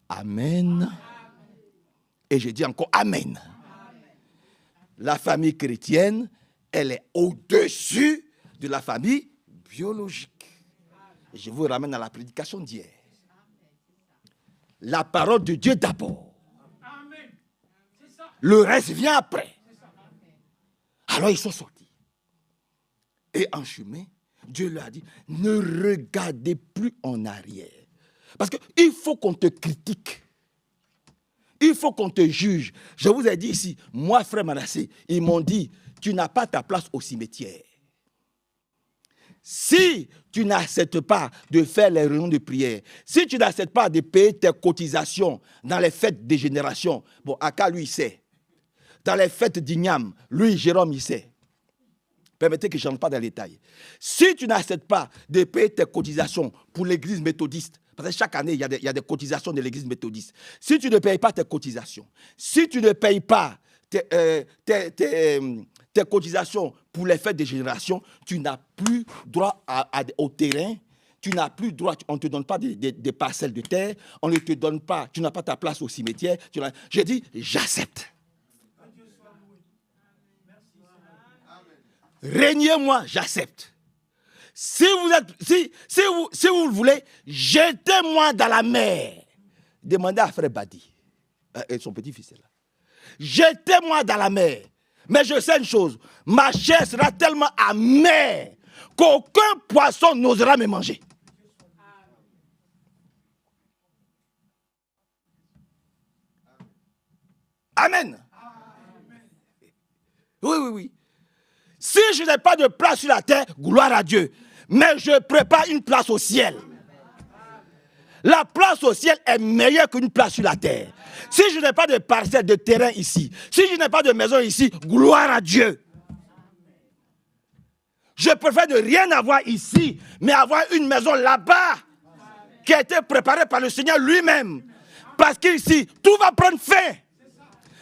Amen. Et je dis encore Amen. La famille chrétienne, elle est au-dessus de la famille biologique. Et je vous ramène à la prédication d'hier. La parole de Dieu d'abord. Le reste vient après. Alors ils sont sortis. Et en chemin, Dieu leur a dit, ne regardez plus en arrière. Parce qu'il faut qu'on te critique. Il faut qu'on te juge. Je vous ai dit ici, moi, frère Manassé, ils m'ont dit, tu n'as pas ta place au cimetière. Si tu n'acceptes pas de faire les réunions de prière, si tu n'acceptes pas de payer tes cotisations dans les fêtes des générations, bon, Aka, lui, il sait. Dans les fêtes d'Ignam, lui, Jérôme, il sait. Permettez que je n'entre pas dans les détails. Si tu n'acceptes pas de payer tes cotisations pour l'église méthodiste, parce que chaque année, il y a des cotisations de l'église méthodiste. Si tu ne payes pas tes cotisations, si tu ne payes pas tes cotisations pour les fêtes des générations, tu n'as plus droit au terrain, tu n'as plus droit, on ne te donne pas des parcelles de terre, on ne te donne pas, tu n'as pas ta place au cimetière. Je dis, j'accepte. Régnez-moi, j'accepte. Si vous le voulez, jetez-moi dans la mer. Demandez à frère Badi, et son petit-fils est là. Jetez-moi dans la mer. Mais je sais une chose, ma chair sera tellement amère qu'aucun poisson n'osera me manger. Amen. Oui. Si je n'ai pas de place sur la terre, gloire à Dieu. Mais je prépare une place au ciel. La place au ciel est meilleure qu'une place sur la terre. Si je n'ai pas de parcelle de terrain ici, si je n'ai pas de maison ici, gloire à Dieu. Je préfère ne rien avoir ici, mais avoir une maison là-bas qui a été préparée par le Seigneur lui-même. Parce qu'ici, tout va prendre fin.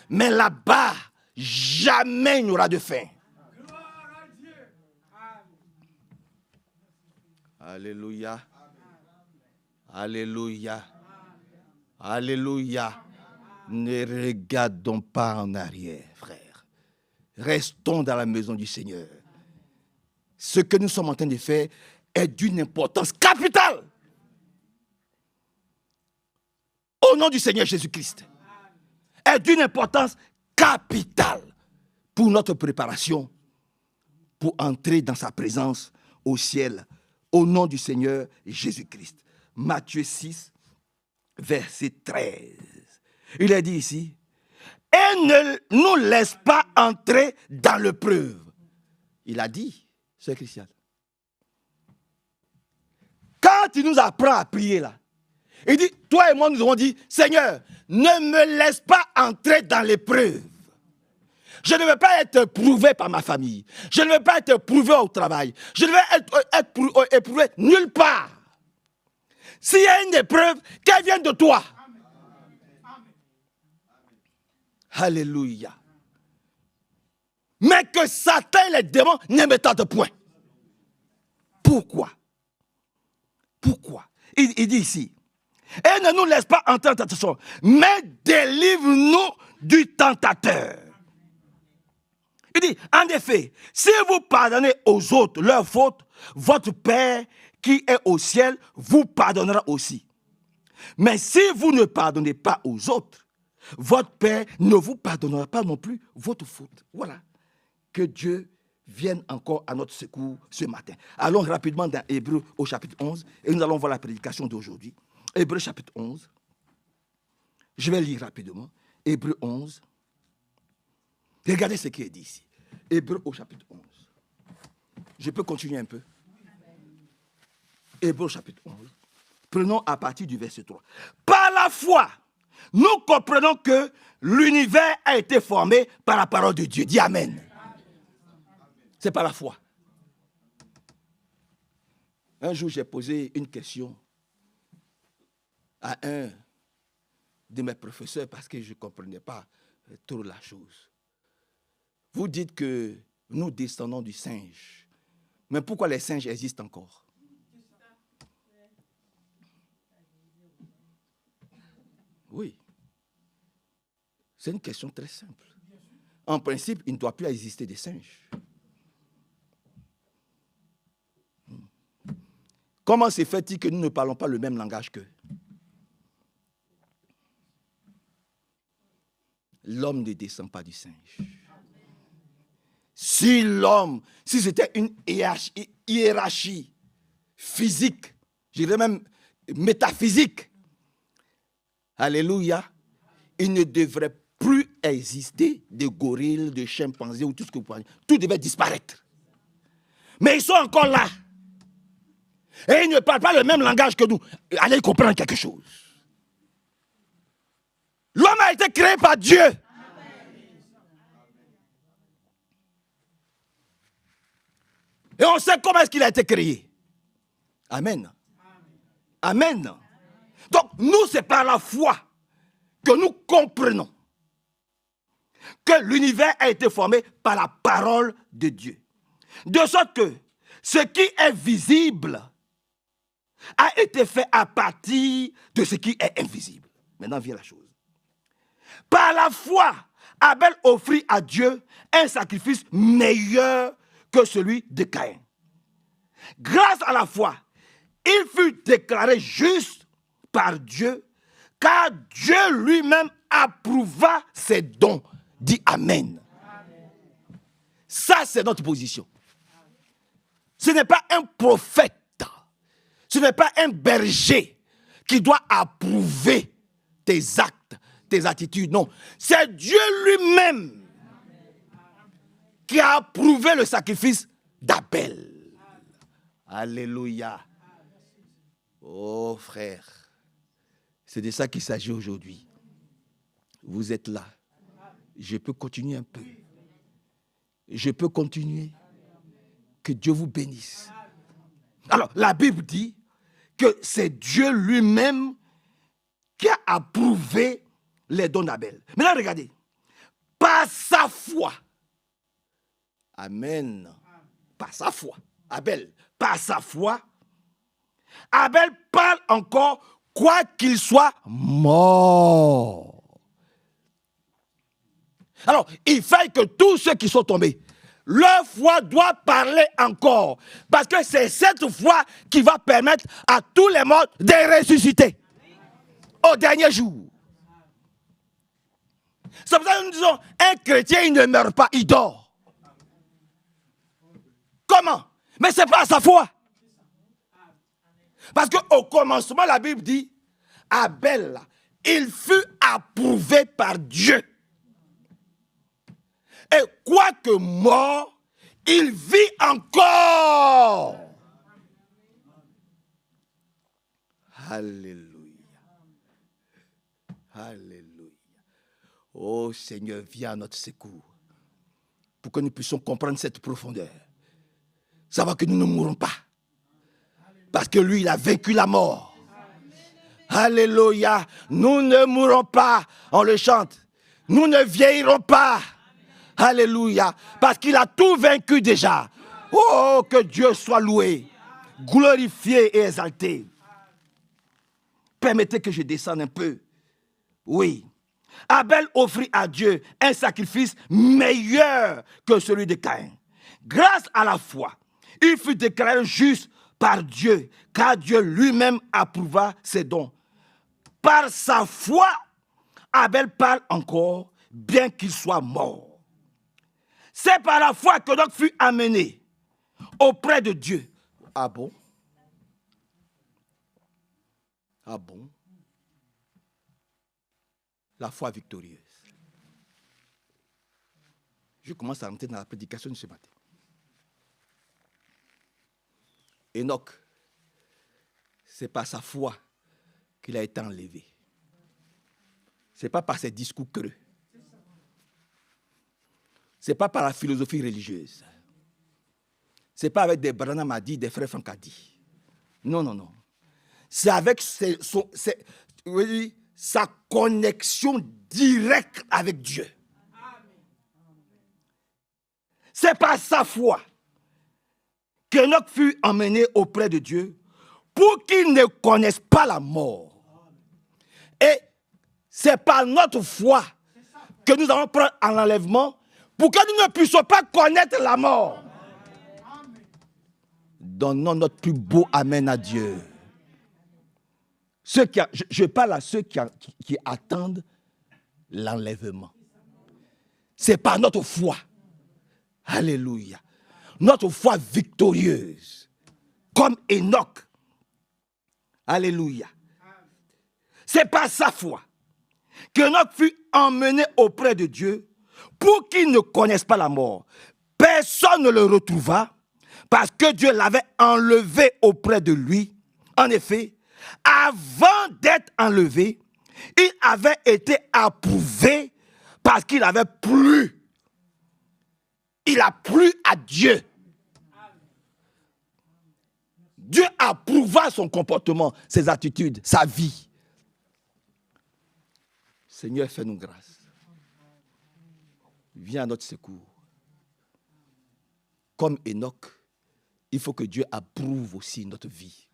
Mais là-bas, jamais il n'y aura de fin. Alléluia. Alléluia. Alléluia. Ne regardons pas en arrière, frère. Restons dans la maison du Seigneur. Ce que nous sommes en train de faire est d'une importance capitale. Au nom du Seigneur Jésus-Christ. Est d'une importance capitale pour notre préparation, pour entrer dans sa présence au ciel, au nom du Seigneur Jésus-Christ. Matthieu 6, verset 13. Il est dit ici, et ne nous laisse pas entrer dans l'épreuve. Il a dit, c'est Christian. Quand il nous apprend à prier là, il dit, toi et moi nous avons dit, Seigneur, ne me laisse pas entrer dans l'épreuve. Je ne veux pas être éprouvé par ma famille. Je ne veux pas être éprouvé au travail. Je ne veux être éprouvé nulle part. S'il y a une épreuve, qu'elle vienne de toi. Alléluia. Mais que Satan et les démons ne me tentent point. Pourquoi? Pourquoi? Il dit ici, et ne nous laisse pas entrer en tentation, mais délivre-nous du tentateur. Il dit, en effet, si vous pardonnez aux autres leurs fautes, votre Père qui est au ciel vous pardonnera aussi. Mais si vous ne pardonnez pas aux autres, votre Père ne vous pardonnera pas non plus votre faute. Voilà. Que Dieu vienne encore à notre secours ce matin. Allons rapidement dans Hébreux au chapitre 11 et nous allons voir la prédication d'aujourd'hui. Hébreux chapitre 11. Je vais lire rapidement. Hébreux 11. Regardez ce qui est dit ici. Hébreux au chapitre 11. Je peux continuer un peu. Hébreux chapitre 11. Prenons à partir du verset 3. Par la foi, nous comprenons que l'univers a été formé par la parole de Dieu. Dis Amen. C'est par la foi. Un jour, j'ai posé une question à un de mes professeurs parce que je ne comprenais pas trop la chose. Vous dites que nous descendons du singe. Mais pourquoi les singes existent encore? Oui. C'est une question très simple. En principe, il ne doit plus exister des singes. Comment se fait-il que nous ne parlons pas le même langage qu'eux? L'homme ne descend pas du singe. Si c'était une hiérarchie physique, je dirais même métaphysique, alléluia, il ne devrait plus exister de gorilles, de chimpanzés ou tout ce que vous voyez. Tout devait disparaître. Mais ils sont encore là. Et ils ne parlent pas le même langage que nous. Allez comprendre quelque chose. L'homme a été créé par Dieu. Et on sait comment est-ce qu'il a été créé. Amen. Amen. Donc, nous, c'est par la foi que nous comprenons que l'univers a été formé par la parole de Dieu. De sorte que ce qui est visible a été fait à partir de ce qui est invisible. Maintenant vient la chose. Par la foi, Abel offrit à Dieu un sacrifice meilleur que celui de Caïn. Grâce à la foi, il fut déclaré juste par Dieu, car Dieu lui-même approuva ses dons. Dis Amen. Amen. Ça, c'est notre position. Ce n'est pas un prophète, ce n'est pas un berger qui doit approuver tes actes, tes attitudes. Non, c'est Dieu lui-même qui a approuvé le sacrifice d'Abel. Alléluia. Oh frère, c'est de ça qu'il s'agit aujourd'hui. Vous êtes là. Je peux continuer un peu. Je peux continuer. Que Dieu vous bénisse. Alors, la Bible dit que c'est Dieu lui-même qui a approuvé les dons d'Abel. Maintenant, regardez. Par sa foi. Amen. Par sa foi. Abel, par sa foi, Abel parle encore, quoi qu'il soit mort. Alors, il fait que tous ceux qui sont tombés, leur foi doit parler encore. Parce que c'est cette foi qui va permettre à tous les morts de ressusciter au dernier jour. C'est pour ça que nous disons, un chrétien, il ne meurt pas, il dort. Comment? Mais ce n'est pas sa foi. Parce qu'au commencement, la Bible dit, Abel, il fut approuvé par Dieu. Et quoique mort, il vit encore. Alléluia. Alléluia. Oh Seigneur, viens à notre secours. Pour que nous puissions comprendre cette profondeur. Savoir que nous ne mourrons pas. Parce que lui, il a vaincu la mort. Alléluia. Nous ne mourrons pas. On le chante. Nous ne vieillirons pas. Alléluia. Parce qu'il a tout vaincu déjà. Oh, que Dieu soit loué, glorifié et exalté. Permettez que je descende un peu. Oui. Abel offrit à Dieu un sacrifice meilleur que celui de Caïn. Grâce à la foi, il fut déclaré juste par Dieu, car Dieu lui-même approuva ses dons. Par sa foi, Abel parle encore, bien qu'il soit mort. C'est par la foi que Enoch fut amené auprès de Dieu. Ah bon? Ah bon? La foi victorieuse. Je commence à rentrer dans la prédication de ce matin. Enoch, c'est par sa foi qu'il a été enlevé. Ce n'est pas par ses discours creux. Ce n'est pas par la philosophie religieuse. Ce n'est pas avec des Branham a dit, des frères Franck a dit. Non, non, non. C'est avec sa connexion directe avec Dieu. C'est par sa foi qu'Enoch fut emmené auprès de Dieu pour qu'il ne connaisse pas la mort. Et c'est par notre foi que nous allons prendre un enlèvement pour que nous ne puissions pas connaître la mort. Donnons notre plus beau amen à Dieu. Je parle à ceux qui attendent l'enlèvement. C'est par notre foi. Alléluia. Notre foi victorieuse. Comme Enoch. Alléluia. C'est par sa foi qu'Enoch fut emmené auprès de Dieu pour qu'il ne connaisse pas la mort. Personne ne le retrouva parce que Dieu l'avait enlevé auprès de lui. En effet, avant d'être enlevé, il avait été approuvé parce qu'il avait plu. Il a plu à Dieu. Dieu approuva son comportement, ses attitudes, sa vie. Seigneur, fais-nous grâce. Viens à notre secours. Comme Enoch, il faut que Dieu approuve aussi notre vie,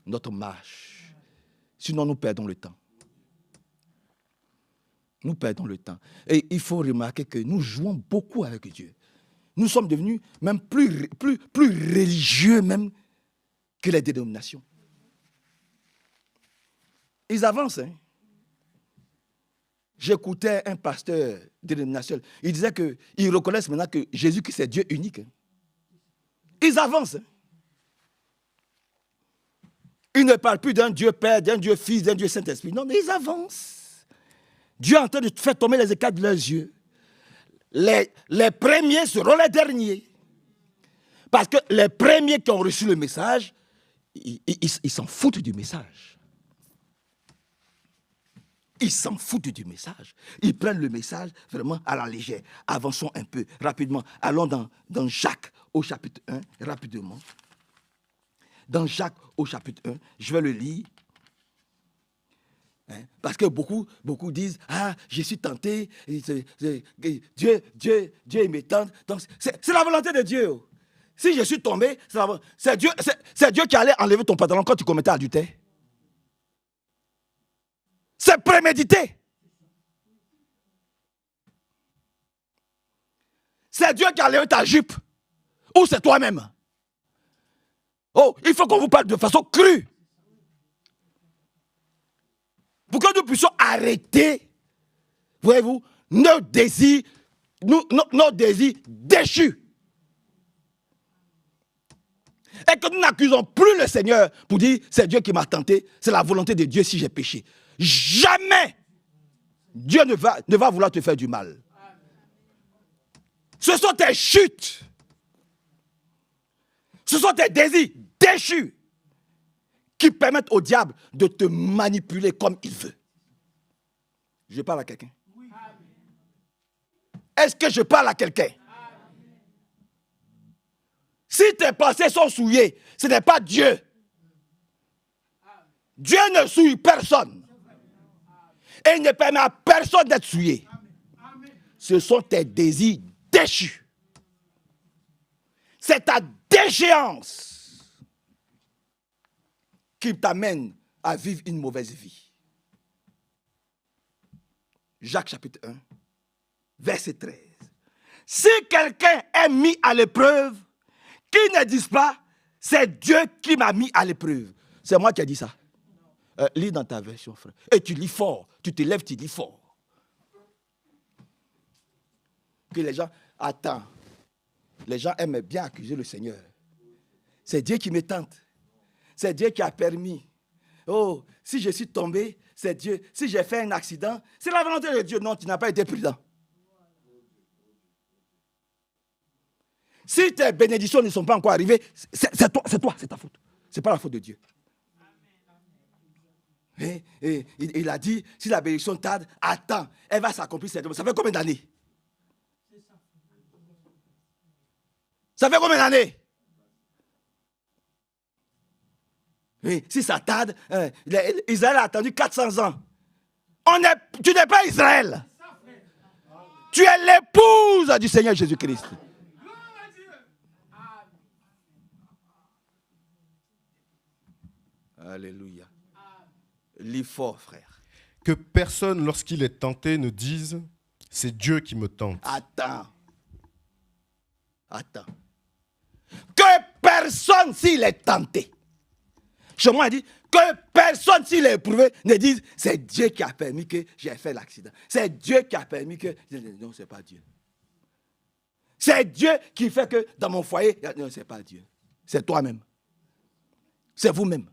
notre marche. Sinon, nous perdons le temps. Nous perdons le temps. Et il faut remarquer que nous jouons beaucoup avec Dieu. Nous sommes devenus même plus religieux même que les dénominations. Ils avancent. Hein? J'écoutais un pasteur dénominationnel. Il disait qu'ils reconnaissent maintenant que Jésus-Christ c'est Dieu unique. Hein? Ils avancent. Hein? Ils ne parlent plus d'un Dieu Père, d'un Dieu Fils, d'un Dieu Saint-Esprit. Non, mais ils avancent. Dieu est en train de faire tomber les écailles de leurs yeux. Les premiers seront les derniers. Parce que les premiers qui ont reçu le message, ils s'en foutent du message. Ils s'en foutent du message. Ils prennent le message vraiment à la légère. Avançons un peu, rapidement. Allons dans Jacques au chapitre 1, rapidement. Dans Jacques au chapitre 1, je vais le lire. Hein? Parce que beaucoup disent, ah, je suis tenté, Dieu il me tente. Donc, c'est la volonté de Dieu. Si je suis tombé, c'est Dieu qui allait enlever ton pantalon quand tu commettais adultère. C'est prémédité. C'est Dieu qui a enlevé ta jupe. Ou c'est toi-même. Oh, il faut qu'on vous parle de façon crue. Pour que nous puissions arrêter, voyez-vous, nos désirs déchus. Et que nous n'accusons plus le Seigneur pour dire c'est Dieu qui m'a tenté, c'est la volonté de Dieu si j'ai péché. Jamais Dieu ne va vouloir te faire du mal. Ce sont tes chutes. Ce sont tes désirs déchus qui permettent au diable de te manipuler comme il veut. Je parle à quelqu'un. Est-ce que je parle à quelqu'un? Si tes pensées sont souillées, ce n'est pas Dieu. Dieu ne souille personne. Et il ne permet à personne d'être souillé. Ce sont tes désirs déchus. C'est ta déchéance qui t'amène à vivre une mauvaise vie. Jacques chapitre 1, verset 13. Si quelqu'un est mis à l'épreuve, qu'il ne dise pas, c'est Dieu qui m'a mis à l'épreuve. C'est moi qui ai dit ça. Lis dans ta version, frère. Et tu lis fort. Tu te lèves, tu lis fort. Que les gens, attends. Les gens aiment bien accuser le Seigneur. C'est Dieu qui me tente. C'est Dieu qui a permis. Oh, si je suis tombé, c'est Dieu. Si j'ai fait un accident, c'est la volonté de Dieu. Non, tu n'as pas été prudent. Si tes bénédictions ne sont pas encore arrivées, c'est toi, c'est ta faute. Ce n'est pas la faute de Dieu. Et il a dit, si la bénédiction tarde, attends, elle va s'accomplir. Ça fait combien d'années? Ça fait combien d'années? Oui, si ça tarde, Israël a attendu 400 ans. Tu n'es pas Israël. Tu es l'épouse du Seigneur Jésus-Christ. Alléluia. Lis fort, frère. Que personne, lorsqu'il est tenté, ne dise « c'est Dieu qui me tente ». Attends. Que personne, s'il est tenté, chez moi, il dit, que personne, s'il est éprouvé, ne dise « c'est Dieu qui a permis que j'ai fait l'accident. C'est Dieu qui a permis que... » Non, ce n'est pas Dieu. C'est Dieu qui fait que dans mon foyer... Non, ce n'est pas Dieu. C'est toi-même. C'est vous-même.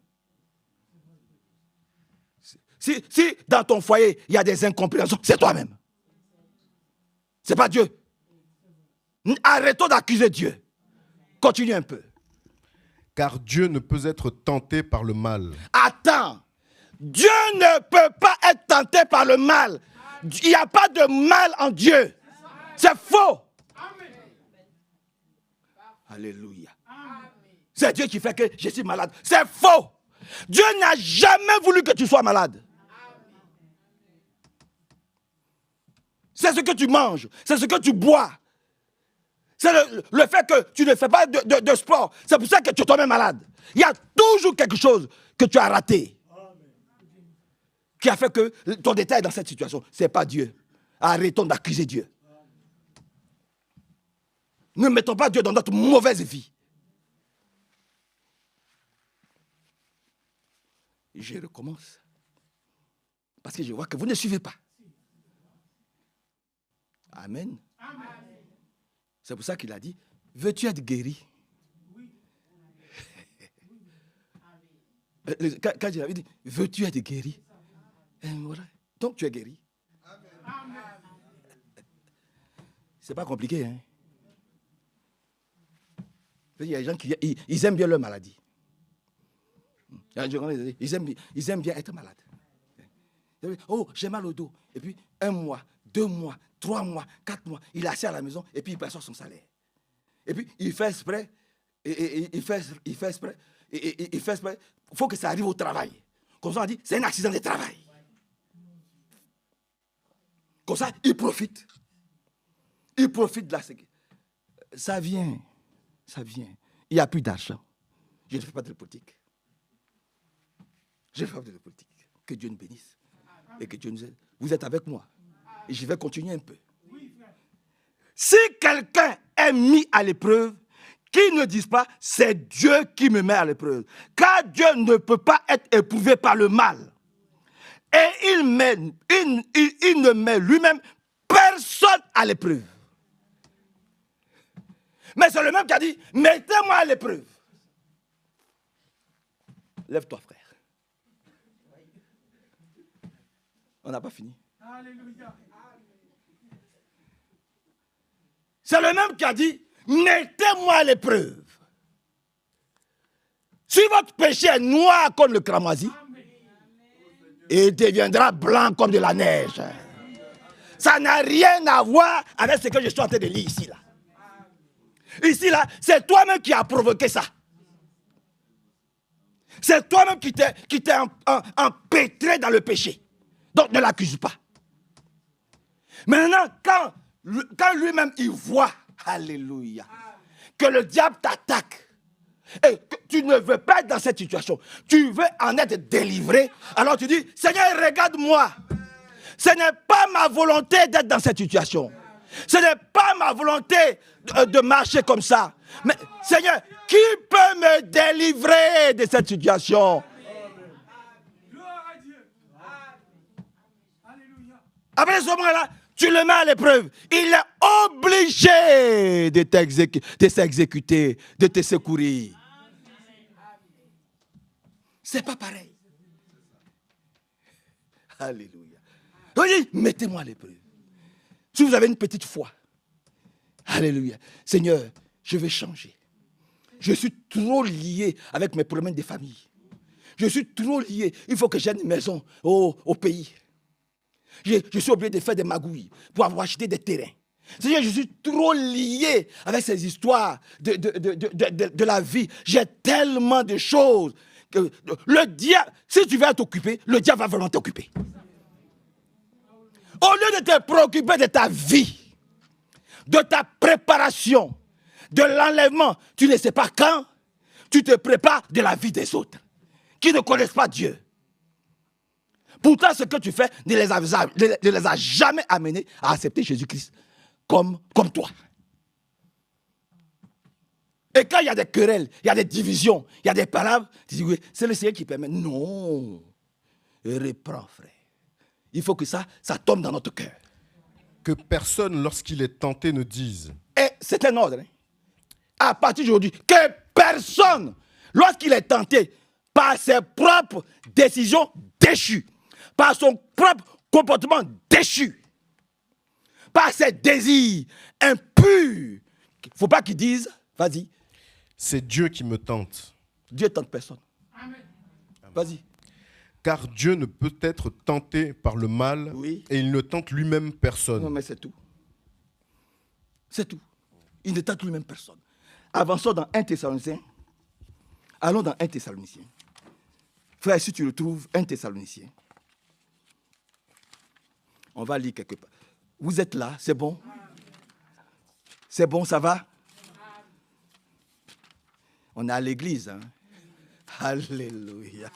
Si dans ton foyer, il y a des incompréhensions, c'est toi-même. Ce n'est pas Dieu. Arrêtons d'accuser Dieu. Continue un peu. Car Dieu ne peut être tenté par le mal. Attends. Dieu ne peut pas être tenté par le mal. Il n'y a pas de mal en Dieu. C'est faux. Alléluia. C'est Dieu qui fait que je suis malade. C'est faux. Dieu n'a jamais voulu que tu sois malade. C'est ce que tu manges, c'est ce que tu bois. C'est le fait que tu ne fais pas de sport. C'est pour ça que tu es toi-même malade. Il y a toujours quelque chose que tu as raté. Qui a fait que ton état est dans cette situation. Ce n'est pas Dieu. Arrêtons d'accuser Dieu. Ne mettons pas Dieu dans notre mauvaise vie. Je recommence. Parce que je vois que vous ne suivez pas. Amen. Amen. C'est pour ça qu'il a dit, veux-tu être guéri? Oui. Quand je l'avais dit, veux-tu être guéri? Et voilà. Donc tu es guéri. Amen. C'est pas compliqué, hein? Il y a des gens qui ils aiment bien leur maladie. Ils aiment bien être malades. Oh, j'ai mal au dos. Et puis, 1 mois, 2 mois, 3 mois, 4 mois, il est assis à la maison et puis il perçoit son salaire. Et puis, il fait exprès. Il fait exprès. Il faut que ça arrive au travail. Comme ça, on dit, c'est un accident de travail. Comme ça, il profite. Il profite de la sécurité. Ça vient. Ça vient. Il n'y a plus d'argent. Je ne fais pas de politique. Je ne fais pas de politique. Que Dieu nous bénisse. Et que Dieu nous aide. Vous êtes avec moi. Et je vais continuer un peu. Si quelqu'un est mis à l'épreuve, qu'il ne dise pas, c'est Dieu qui me met à l'épreuve. Car Dieu ne peut pas être éprouvé par le mal. Et il ne met lui-même personne à l'épreuve. Mais c'est le même qui a dit, mettez-moi à l'épreuve. Lève-toi, frère. On n'a pas fini. Alléluia. C'est le même qui a dit, mettez-moi à l'épreuve. Si votre péché est noir comme le cramoisi, il deviendra blanc comme de la neige. Ça n'a rien à voir avec ce que je suis en train de lire ici. Là. Ici, là, c'est toi-même qui as provoqué ça. C'est toi-même qui t'es empêtré dans le péché. Donc ne l'accuse pas. Maintenant, quand lui-même il voit, alléluia, que le diable t'attaque, et que tu ne veux pas être dans cette situation, tu veux en être délivré, alors tu dis, Seigneur, regarde-moi. Ce n'est pas ma volonté d'être dans cette situation. Ce n'est pas ma volonté de marcher comme ça. Mais Seigneur, qui peut me délivrer de cette situation? Après ce moment-là, tu le mets à l'épreuve. Il est obligé de s'exécuter, de te secourir. C'est pas pareil. Alléluia. Donc, mettez-moi à l'épreuve. Si vous avez une petite foi, alléluia. Seigneur, je vais changer. Je suis trop lié avec mes problèmes de famille. Je suis trop lié. Il faut que j'aie une maison au pays. Je suis obligé de faire des magouilles pour avoir acheté des terrains. Seigneur, je suis trop lié avec ces histoires de la vie. J'ai tellement de choses. Que le diable, si tu veux t'occuper, le diable va vraiment t'occuper. Au lieu de te préoccuper de ta vie, de ta préparation, de l'enlèvement, tu ne sais pas quand, tu te prépares de la vie des autres qui ne connaissent pas Dieu. Pourtant, ce que tu fais ne les a jamais amenés à accepter Jésus-Christ comme toi. Et quand il y a des querelles, il y a des divisions, il y a des palabres, tu dis oui, c'est le Seigneur qui permet. Non. Reprends, frère. Il faut que ça tombe dans notre cœur. Que personne, lorsqu'il est tenté, ne dise. Et c'est un ordre. Hein. À partir d'aujourd'hui, que personne, lorsqu'il est tenté par ses propres décisions déchues, par son propre comportement déchu, par ses désirs impurs, il ne faut pas qu'il dise, vas-y. C'est Dieu qui me tente. Dieu ne tente personne. Amen. Vas-y. Car Dieu ne peut être tenté par le mal, oui. Et il ne tente lui-même personne. Non, mais c'est tout. C'est tout. Il ne tente lui-même personne. Avançons dans 1 Thessaloniciens. Allons dans 1 Thessaloniciens. Frère, si tu le trouves, 1 Thessaloniciens. On va lire quelque part. Vous êtes là, c'est bon? C'est bon, ça va? On est à l'église. Hein? Alléluia.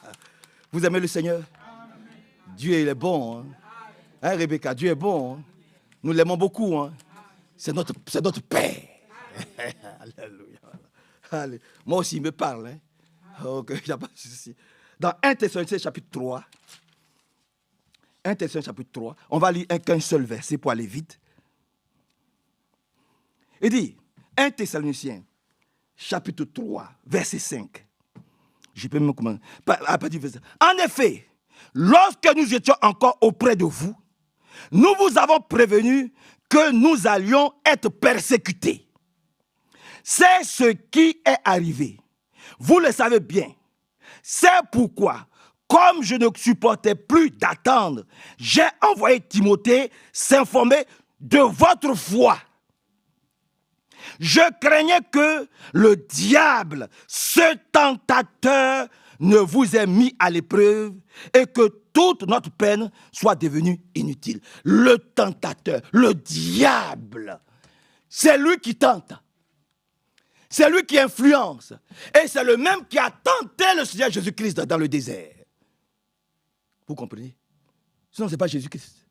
Vous aimez le Seigneur? Dieu, il est bon. Hein, hein Rebecca, Dieu est bon. Hein? Nous l'aimons beaucoup. Hein? C'est notre Père. Alléluia. Alléluia. Moi aussi, il me parle. Hein? Okay, il n'y a pas de souci. Dans 1 Thessaloniciens chapitre 3, 1 Thessaloniciens chapitre 3, on va lire qu'un seul verset pour aller vite. Il dit, 1 Thessaloniciens chapitre 3, verset 5. Je peux me commencer. En effet, lorsque nous étions encore auprès de vous, nous vous avons prévenu que nous allions être persécutés. C'est ce qui est arrivé. Vous le savez bien. C'est pourquoi, comme je ne supportais plus d'attendre, j'ai envoyé Timothée s'informer de votre foi. Je craignais que le diable, ce tentateur, ne vous ait mis à l'épreuve et que toute notre peine soit devenue inutile. Le tentateur, le diable, c'est lui qui tente. C'est lui qui influence. Et c'est le même qui a tenté le Seigneur Jésus-Christ dans le désert. Vous comprenez? Sinon, ce n'est pas Jésus-Christ.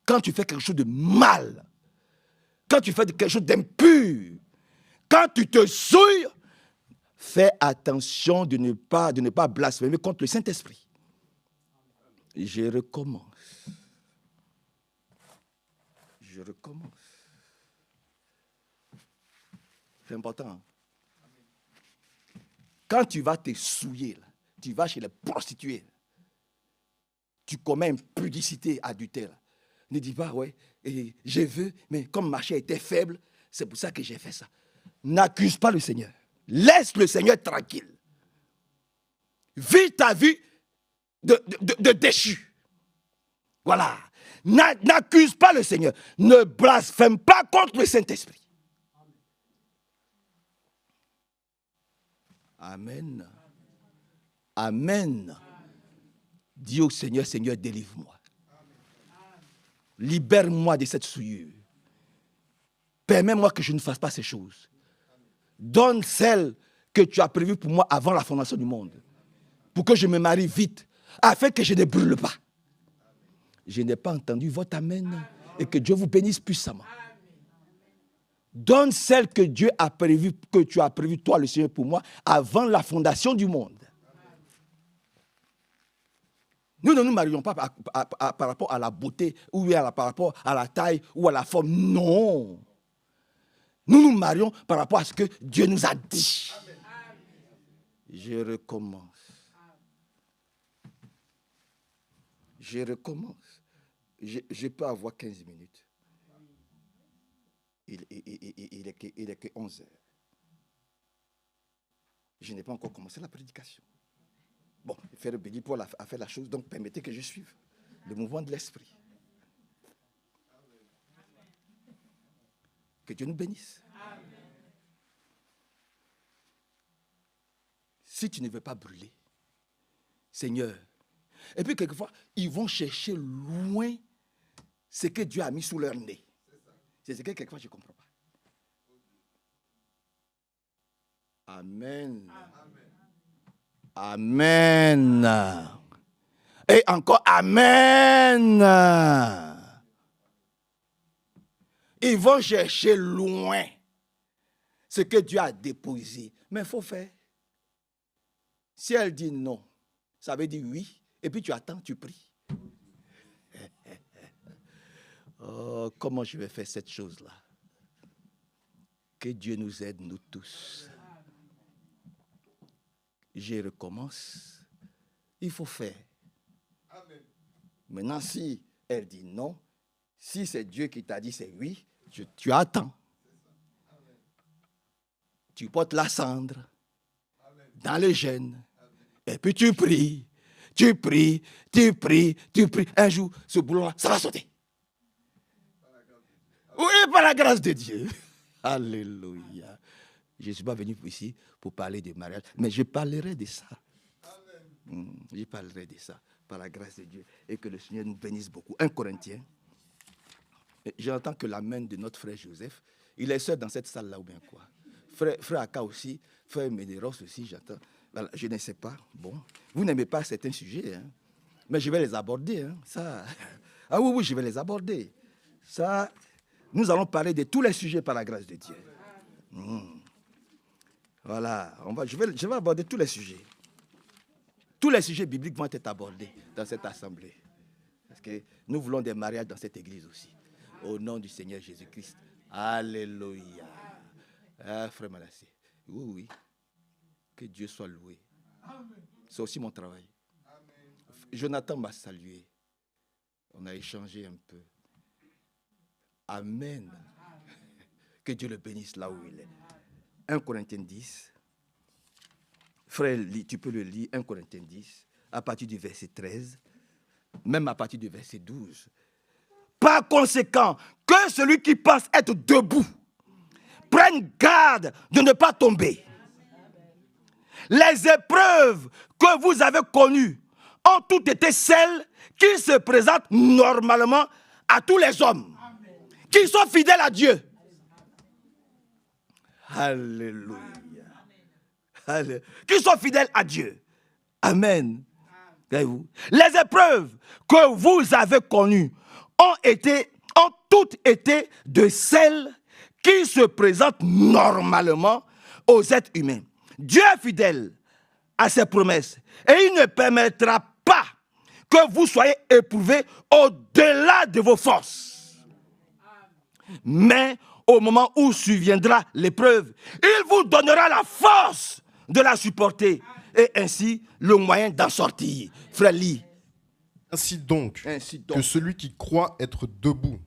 Quand tu fais quelque chose de mal, quand tu fais quelque chose d'impur, quand tu te souilles, fais attention de ne pas blasphémer contre le Saint-Esprit. Je recommence. C'est important. Hein? Quand tu vas te souiller, là, tu vas chez les prostituées, là, tu commets impudicité, adultère. Ne dis pas, ouais, je veux, mais comme ma chair était faible, c'est pour ça que j'ai fait ça. N'accuse pas le Seigneur. Laisse le Seigneur tranquille. Vis ta vie de déchu. Voilà. N'accuse pas le Seigneur. Ne blasphème pas contre le Saint-Esprit. Amen. Amen. Dis au Seigneur, Seigneur, délivre-moi. Libère-moi de cette souillure. Permets-moi que je ne fasse pas ces choses. Donne celle que tu as prévue pour moi avant la fondation du monde. Pour que je me marie vite, afin que je ne brûle pas. Je n'ai pas entendu votre amen. Et que Dieu vous bénisse puissamment. Donne celle que Dieu a prévue, que tu as prévue, toi le Seigneur, pour moi, avant la fondation du monde. Nous ne nous marions pas par rapport à la beauté, ou par rapport à la taille, ou à la forme. Non. Nous nous marions par rapport à ce que Dieu nous a dit. Je recommence. Je peux avoir 15 minutes. Il est que 11 heures. Je n'ai pas encore commencé la prédication. Bon, Frère Béli Paul a fait la chose, donc permettez que je suive le mouvement de l'esprit. Que Dieu nous bénisse. Amen. Si tu ne veux pas brûler, Seigneur. Et puis quelquefois, ils vont chercher loin ce que Dieu a mis sous leur nez. C'est ce que quelquefois je ne comprends pas. Amen. Amen. Et encore Amen. Ils vont chercher loin ce que Dieu a déposé. Mais il faut faire. Si elle dit non, ça veut dire oui. Et puis tu attends, tu pries. Oh, comment je vais faire cette chose-là? Que Dieu nous aide, nous tous. Je recommence. Il faut faire. Amen. Maintenant, si elle dit non, si c'est Dieu qui t'a dit c'est oui, tu attends. Amen. Tu portes la cendre. Amen. Dans le jeûne. Et puis tu pries. Tu pries. Un jour, ce boulot-là, ça va sauter. Oui, par la grâce de Dieu. Alléluia. Je ne suis pas venu ici pour parler de mariage, mais je parlerai de ça. Je parlerai de ça, par la grâce de Dieu. Et que le Seigneur nous bénisse beaucoup. 1 Corinthiens. J'entends que la main de notre frère Joseph, il est seul dans cette salle-là ou bien quoi. Frère Aka aussi, frère Ménéros aussi, j'entends. Voilà, je ne sais pas. Bon, vous n'aimez pas certains sujets, hein, mais je vais les aborder. Hein, ça. Ah oui, je vais les aborder. Ça, nous allons parler de tous les sujets par la grâce de Dieu. Voilà, je vais aborder tous les sujets. Tous les sujets bibliques vont être abordés dans cette assemblée. Parce que nous voulons des mariages dans cette église aussi. Au nom du Seigneur Jésus-Christ. Alléluia. Ah, frère Manassé. Oui. Que Dieu soit loué. C'est aussi mon travail. Jonathan m'a salué. On a échangé un peu. Amen. Que Dieu le bénisse là où il est. 1 Corinthiens 10. Frère, tu peux le lire, 1 Corinthiens 10, à partir du verset 13, même à partir du verset 12. Par conséquent, que celui qui pense être debout prenne garde de ne pas tomber. Les épreuves que vous avez connues ont toutes été celles qui se présentent normalement à tous les hommes qui sont fidèles à Dieu. Alléluia. Alléluia. Qu'ils soient fidèles à Dieu. Amen. Voyez-vous? Les épreuves que vous avez connues ont toutes été de celles qui se présentent normalement aux êtres humains. Dieu est fidèle à ses promesses et il ne permettra pas que vous soyez éprouvés au-delà de vos forces. Mais au moment où surviendra l'épreuve, il vous donnera la force de la supporter et ainsi le moyen d'en sortir. Frère, lis. Ainsi donc, que celui qui croit être debout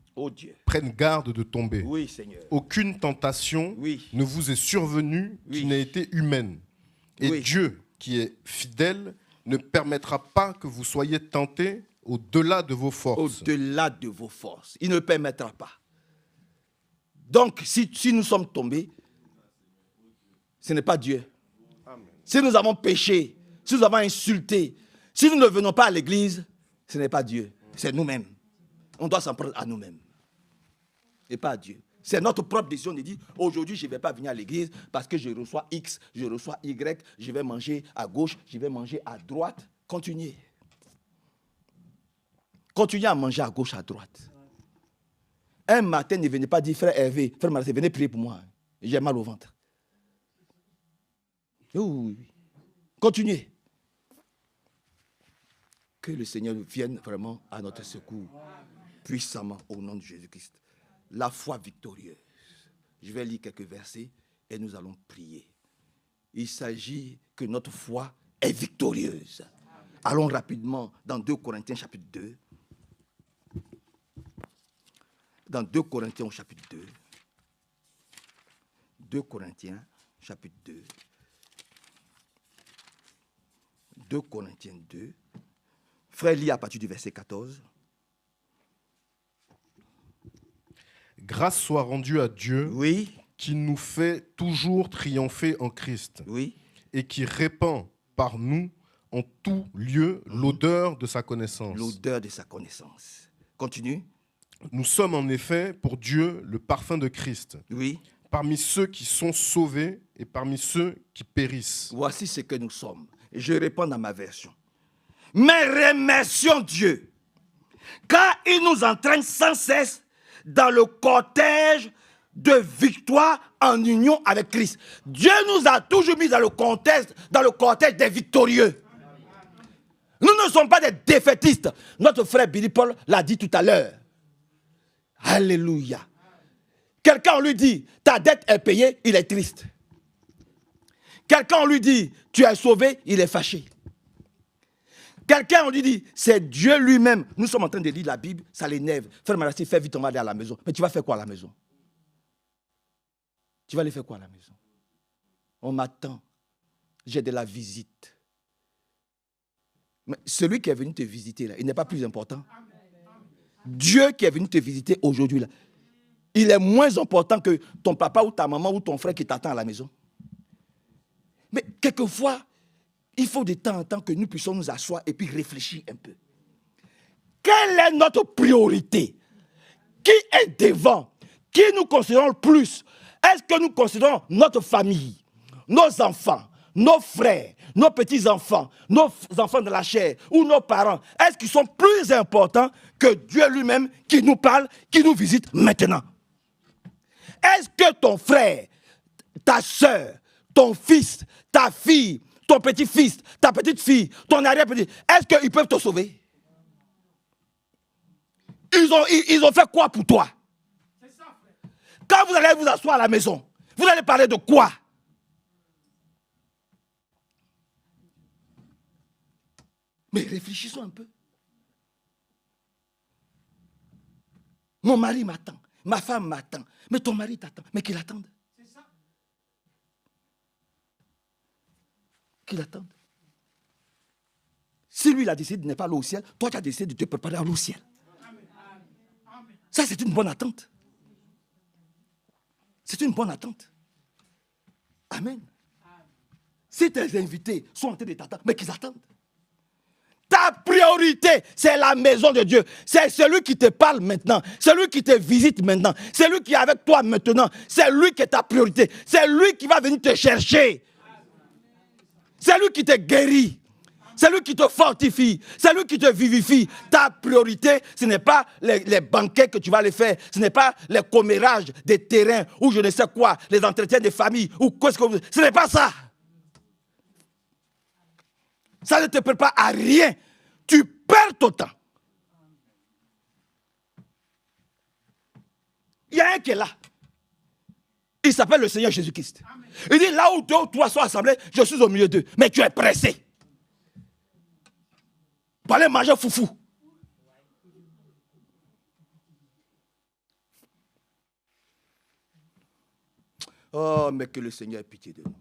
prenne garde de tomber. Oui, Seigneur. Aucune tentation ne vous est survenue qui n'ait été humaine. Et Dieu, qui est fidèle, ne permettra pas que vous soyez tentés au-delà de vos forces. Au-delà de vos forces. Il ne permettra pas. Donc, si nous sommes tombés, ce n'est pas Dieu. Amen. Si nous avons péché, si nous avons insulté, si nous ne venons pas à l'église, ce n'est pas Dieu, c'est nous-mêmes. On doit s'en prendre à nous-mêmes et pas à Dieu. C'est notre propre décision de dire, aujourd'hui, je ne vais pas venir à l'église parce que je reçois X, je reçois Y, je vais manger à gauche, je vais manger à droite. Continuez. Continuez à manger à gauche, à droite. Un matin, ne venez pas dire, frère Hervé, frère Marcel, venez prier pour moi. J'ai mal au ventre. Oui. Continuez. Que le Seigneur vienne vraiment à notre secours, puissamment, au nom de Jésus-Christ. La foi victorieuse. Je vais lire quelques versets et nous allons prier. Il s'agit que notre foi est victorieuse. Allons rapidement dans 2 Corinthiens chapitre 2. Dans 2 Corinthiens au chapitre 2. 2 Corinthiens chapitre 2. 2 Corinthiens 2. Frère, lis à partir du verset 14. Grâce soit rendue à Dieu, qui nous fait toujours triompher en Christ, et qui répand par nous en tout lieu l'odeur de sa connaissance. L'odeur de sa connaissance. Continue. Nous sommes en effet pour Dieu le parfum de Christ. Parmi ceux qui sont sauvés et parmi ceux qui périssent. Voici ce que nous sommes. Je réponds dans ma version. Mais remercions Dieu, car il nous entraîne sans cesse dans le cortège de victoire en union avec Christ. Dieu nous a toujours mis dans le cortège des victorieux. Nous ne sommes pas des défaitistes. Notre frère Billy Paul l'a dit tout à l'heure. Alléluia. Quelqu'un lui dit, ta dette est payée, il est triste. Quelqu'un lui dit, tu es sauvé, il est fâché. Quelqu'un lui dit, c'est Dieu lui-même. Nous sommes en train de lire la Bible, ça l'énerve. Frère Marassi, fais vite, on va aller à la maison. Mais tu vas faire quoi à la maison? Tu vas aller faire quoi à la maison? On m'attend. J'ai de la visite. Mais celui qui est venu te visiter, là, il n'est pas plus important. Dieu qui est venu te visiter aujourd'hui, là, il est moins important que ton papa ou ta maman ou ton frère qui t'attend à la maison. Mais quelquefois, il faut de temps en temps que nous puissions nous asseoir et puis réfléchir un peu. Quelle est notre priorité? Qui est devant? Qui nous considérons le plus? Est-ce que nous considérons notre famille, nos enfants, nos frères, nos petits-enfants, nos enfants de la chair ou nos parents? Est-ce qu'ils sont plus importants que Dieu lui-même qui nous parle, qui nous visite maintenant? Est-ce que ton frère, ta soeur, ton fils, ta fille, ton petit-fils, ta petite-fille, ton arrière-petit, est-ce qu'ils peuvent te sauver? Ils ont fait quoi pour toi? Quand vous allez vous asseoir à la maison, vous allez parler de quoi? Mais réfléchissons un peu. Mon mari m'attend, ma femme m'attend, mais ton mari t'attend, mais qu'il attende. Qu'il attende. Si lui, il a décidé de ne pas aller au ciel, toi, tu as décidé de te préparer à aller au ciel. Ça, c'est une bonne attente. C'est une bonne attente. Amen. Si tes invités sont en train de t'attendre, mais qu'ils attendent. Ta priorité, c'est la maison de Dieu. C'est celui qui te parle maintenant. Celui qui te visite maintenant. C'est lui qui est avec toi maintenant. C'est lui qui est ta priorité. C'est lui qui va venir te chercher. C'est lui qui te guérit. C'est lui qui te fortifie. C'est lui qui te vivifie. Ta priorité, ce n'est pas les banquets que tu vas les faire. Ce n'est pas les commérages des terrains ou je ne sais quoi, les entretiens de famille ou quoi. Ce n'est pas ça. Ça ne te prépare à rien. Tu perds ton temps. Il y a un qui est là. Il s'appelle le Seigneur Jésus-Christ. Il dit, là où deux ou trois sont assemblés, je suis au milieu d'eux. Mais tu es pressé. Pour aller manger foufou. Oh, mais que le Seigneur ait pitié de nous.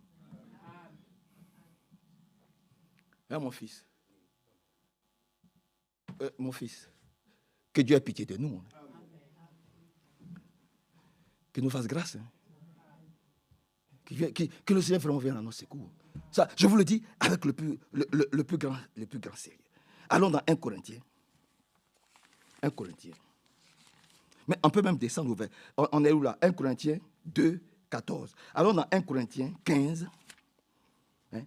Hein, mon fils? Mon fils, que Dieu ait pitié de nous. Qu'il nous fasse grâce. Que le Seigneur vraiment vienne à nos secours. Ça, je vous le dis avec le plus grand sérieux. Allons dans 1 Corinthiens. 1 Corinthiens. Mais on peut même descendre au vers. On est où là? 1 Corinthiens 2, 14. Allons dans 1 Corinthiens 15. Hein?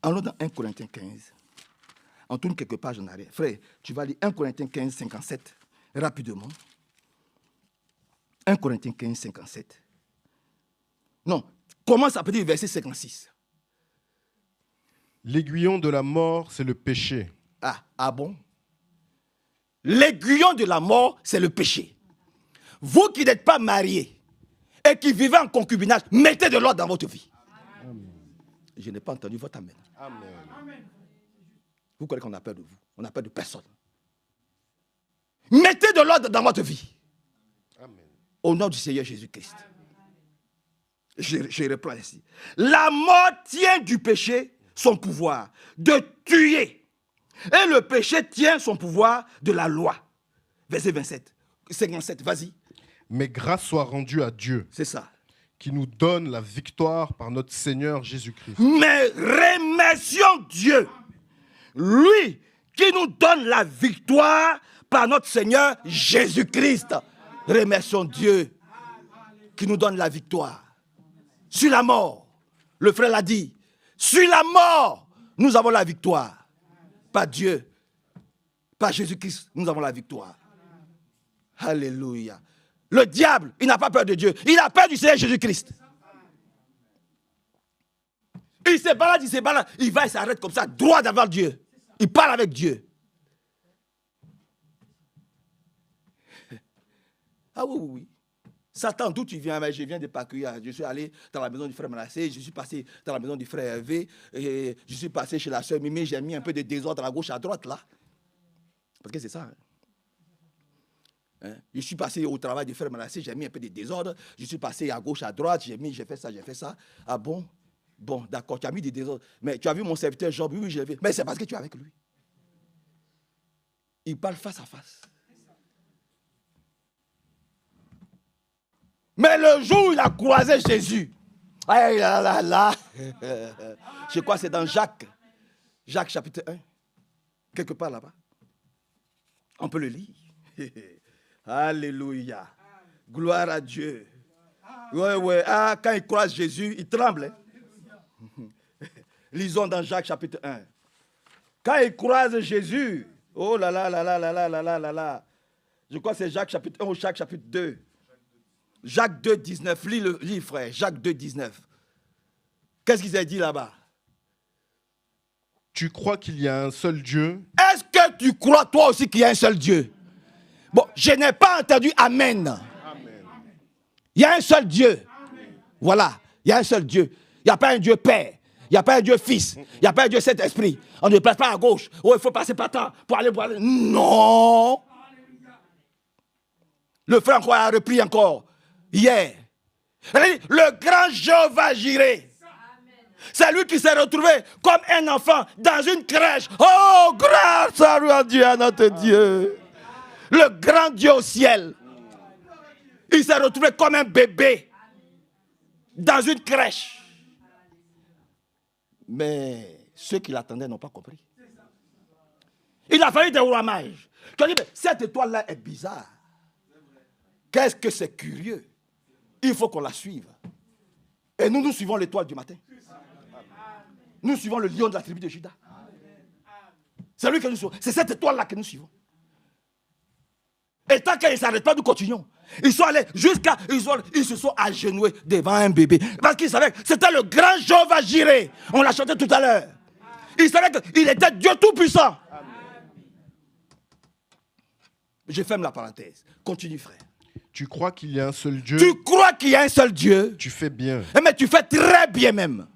Allons dans 1 Corinthiens 15. On tourne quelques pages en arrière. Frère, tu vas lire 1 Corinthiens 15, 57. Rapidement. 1 Corinthiens 15, 57. Non, commence à partir du verset 56. L'aiguillon de la mort, c'est le péché. Ah bon? L'aiguillon de la mort, c'est le péché. Vous qui n'êtes pas mariés et qui vivez en concubinage, mettez de l'ordre dans votre vie. Amen. Je n'ai pas entendu votre amen. Amen. Vous croyez qu'on a peur de vous? On n'a peur de personne. Mettez de l'ordre dans votre vie. Amen. Au nom du Seigneur Jésus-Christ. Je reprends ici. La mort tient du péché son pouvoir de tuer. Et le péché tient son pouvoir de la loi. Verset 27. 57, vas-y. Mais grâce soit rendue à Dieu. C'est ça. Qui nous donne la victoire par notre Seigneur Jésus-Christ. Mais remercions Dieu. Lui qui nous donne la victoire par notre Seigneur Jésus-Christ. Remercions Dieu qui nous donne la victoire. Sur la mort, le frère l'a dit. Sur la mort, nous avons la victoire. Pas Dieu, pas Jésus-Christ, nous avons la victoire. Alléluia. Le diable, il n'a pas peur de Dieu. Il a peur du Seigneur Jésus-Christ. Il se balade, il va et s'arrête comme ça, droit devant Dieu. Il parle avec Dieu. Ah oui. Satan, d'où tu viens? Je viens de Pacuya. Je suis allé dans la maison du frère Manassé. Je suis passé dans la maison du frère Hervé. Et je suis passé chez la sœur Mimi. J'ai mis un peu de désordre à gauche, à droite, là. Parce que c'est ça. Hein? Je suis passé au travail du frère Manassé. J'ai mis un peu de désordre. Je suis passé à gauche, à droite. J'ai fait ça. Ah bon? Bon, d'accord, tu as mis des désordres. Mais tu as vu mon serviteur Job? Oui, je l'ai vu. Mais c'est parce que tu es avec lui. Il parle face à face. Mais le jour où il a croisé Jésus, je crois que c'est dans Jacques chapitre 1, quelque part là-bas. On peut le lire. Alléluia. Gloire à Dieu. Ouais. Ah, quand il croise Jésus, il tremble. Lisons dans Jacques chapitre 1. Quand il croise Jésus, oh là là. Je crois que c'est Jacques chapitre 1 ou Jacques chapitre 2. Jacques 2, 19. Lis, frère. Jacques 2, 19. Qu'est-ce qu'il a dit là-bas? Tu crois qu'il y a un seul Dieu? Est-ce que tu crois toi aussi qu'il y a un seul Dieu? Bon, je n'ai pas entendu Amen. Amen. Il y a un seul Dieu. Amen. Voilà. Il y a un seul Dieu. Il n'y a pas un Dieu Père. Il n'y a pas un Dieu Fils. Il n'y a pas un Dieu Saint-Esprit. On ne place pas à gauche. Oh, il faut passer par temps pour aller. Non. Le frère encore a repris encore. Hier. Le grand Jéhovah Jireh. C'est lui qui s'est retrouvé comme un enfant dans une crèche. Oh, grâce à Dieu, à notre Dieu. Le grand Dieu au ciel. Il s'est retrouvé comme un bébé dans une crèche. Mais ceux qui l'attendaient n'ont pas compris. Il a fallu des rois mages. Tu as dit, mais cette étoile-là est bizarre. Qu'est-ce que c'est curieux? Il faut qu'on la suive. Et nous suivons l'étoile du matin. Nous suivons le lion de la tribu de Juda. C'est lui que nous suivons. C'est cette étoile-là que nous suivons. Et tant qu'ils ne s'arrêtent pas, nous continuons. Ils sont allés jusqu'à... Ils se sont agenouillés devant un bébé. Parce qu'ils savaient que c'était le grand Jéhovah Jireh. On l'a chanté tout à l'heure. Ils savaient qu'il était Dieu Tout-Puissant. Je ferme la parenthèse. Continue, frère. Tu crois qu'il y a un seul Dieu? Tu crois qu'il y a un seul Dieu? Tu fais bien. Mais tu fais très bien même.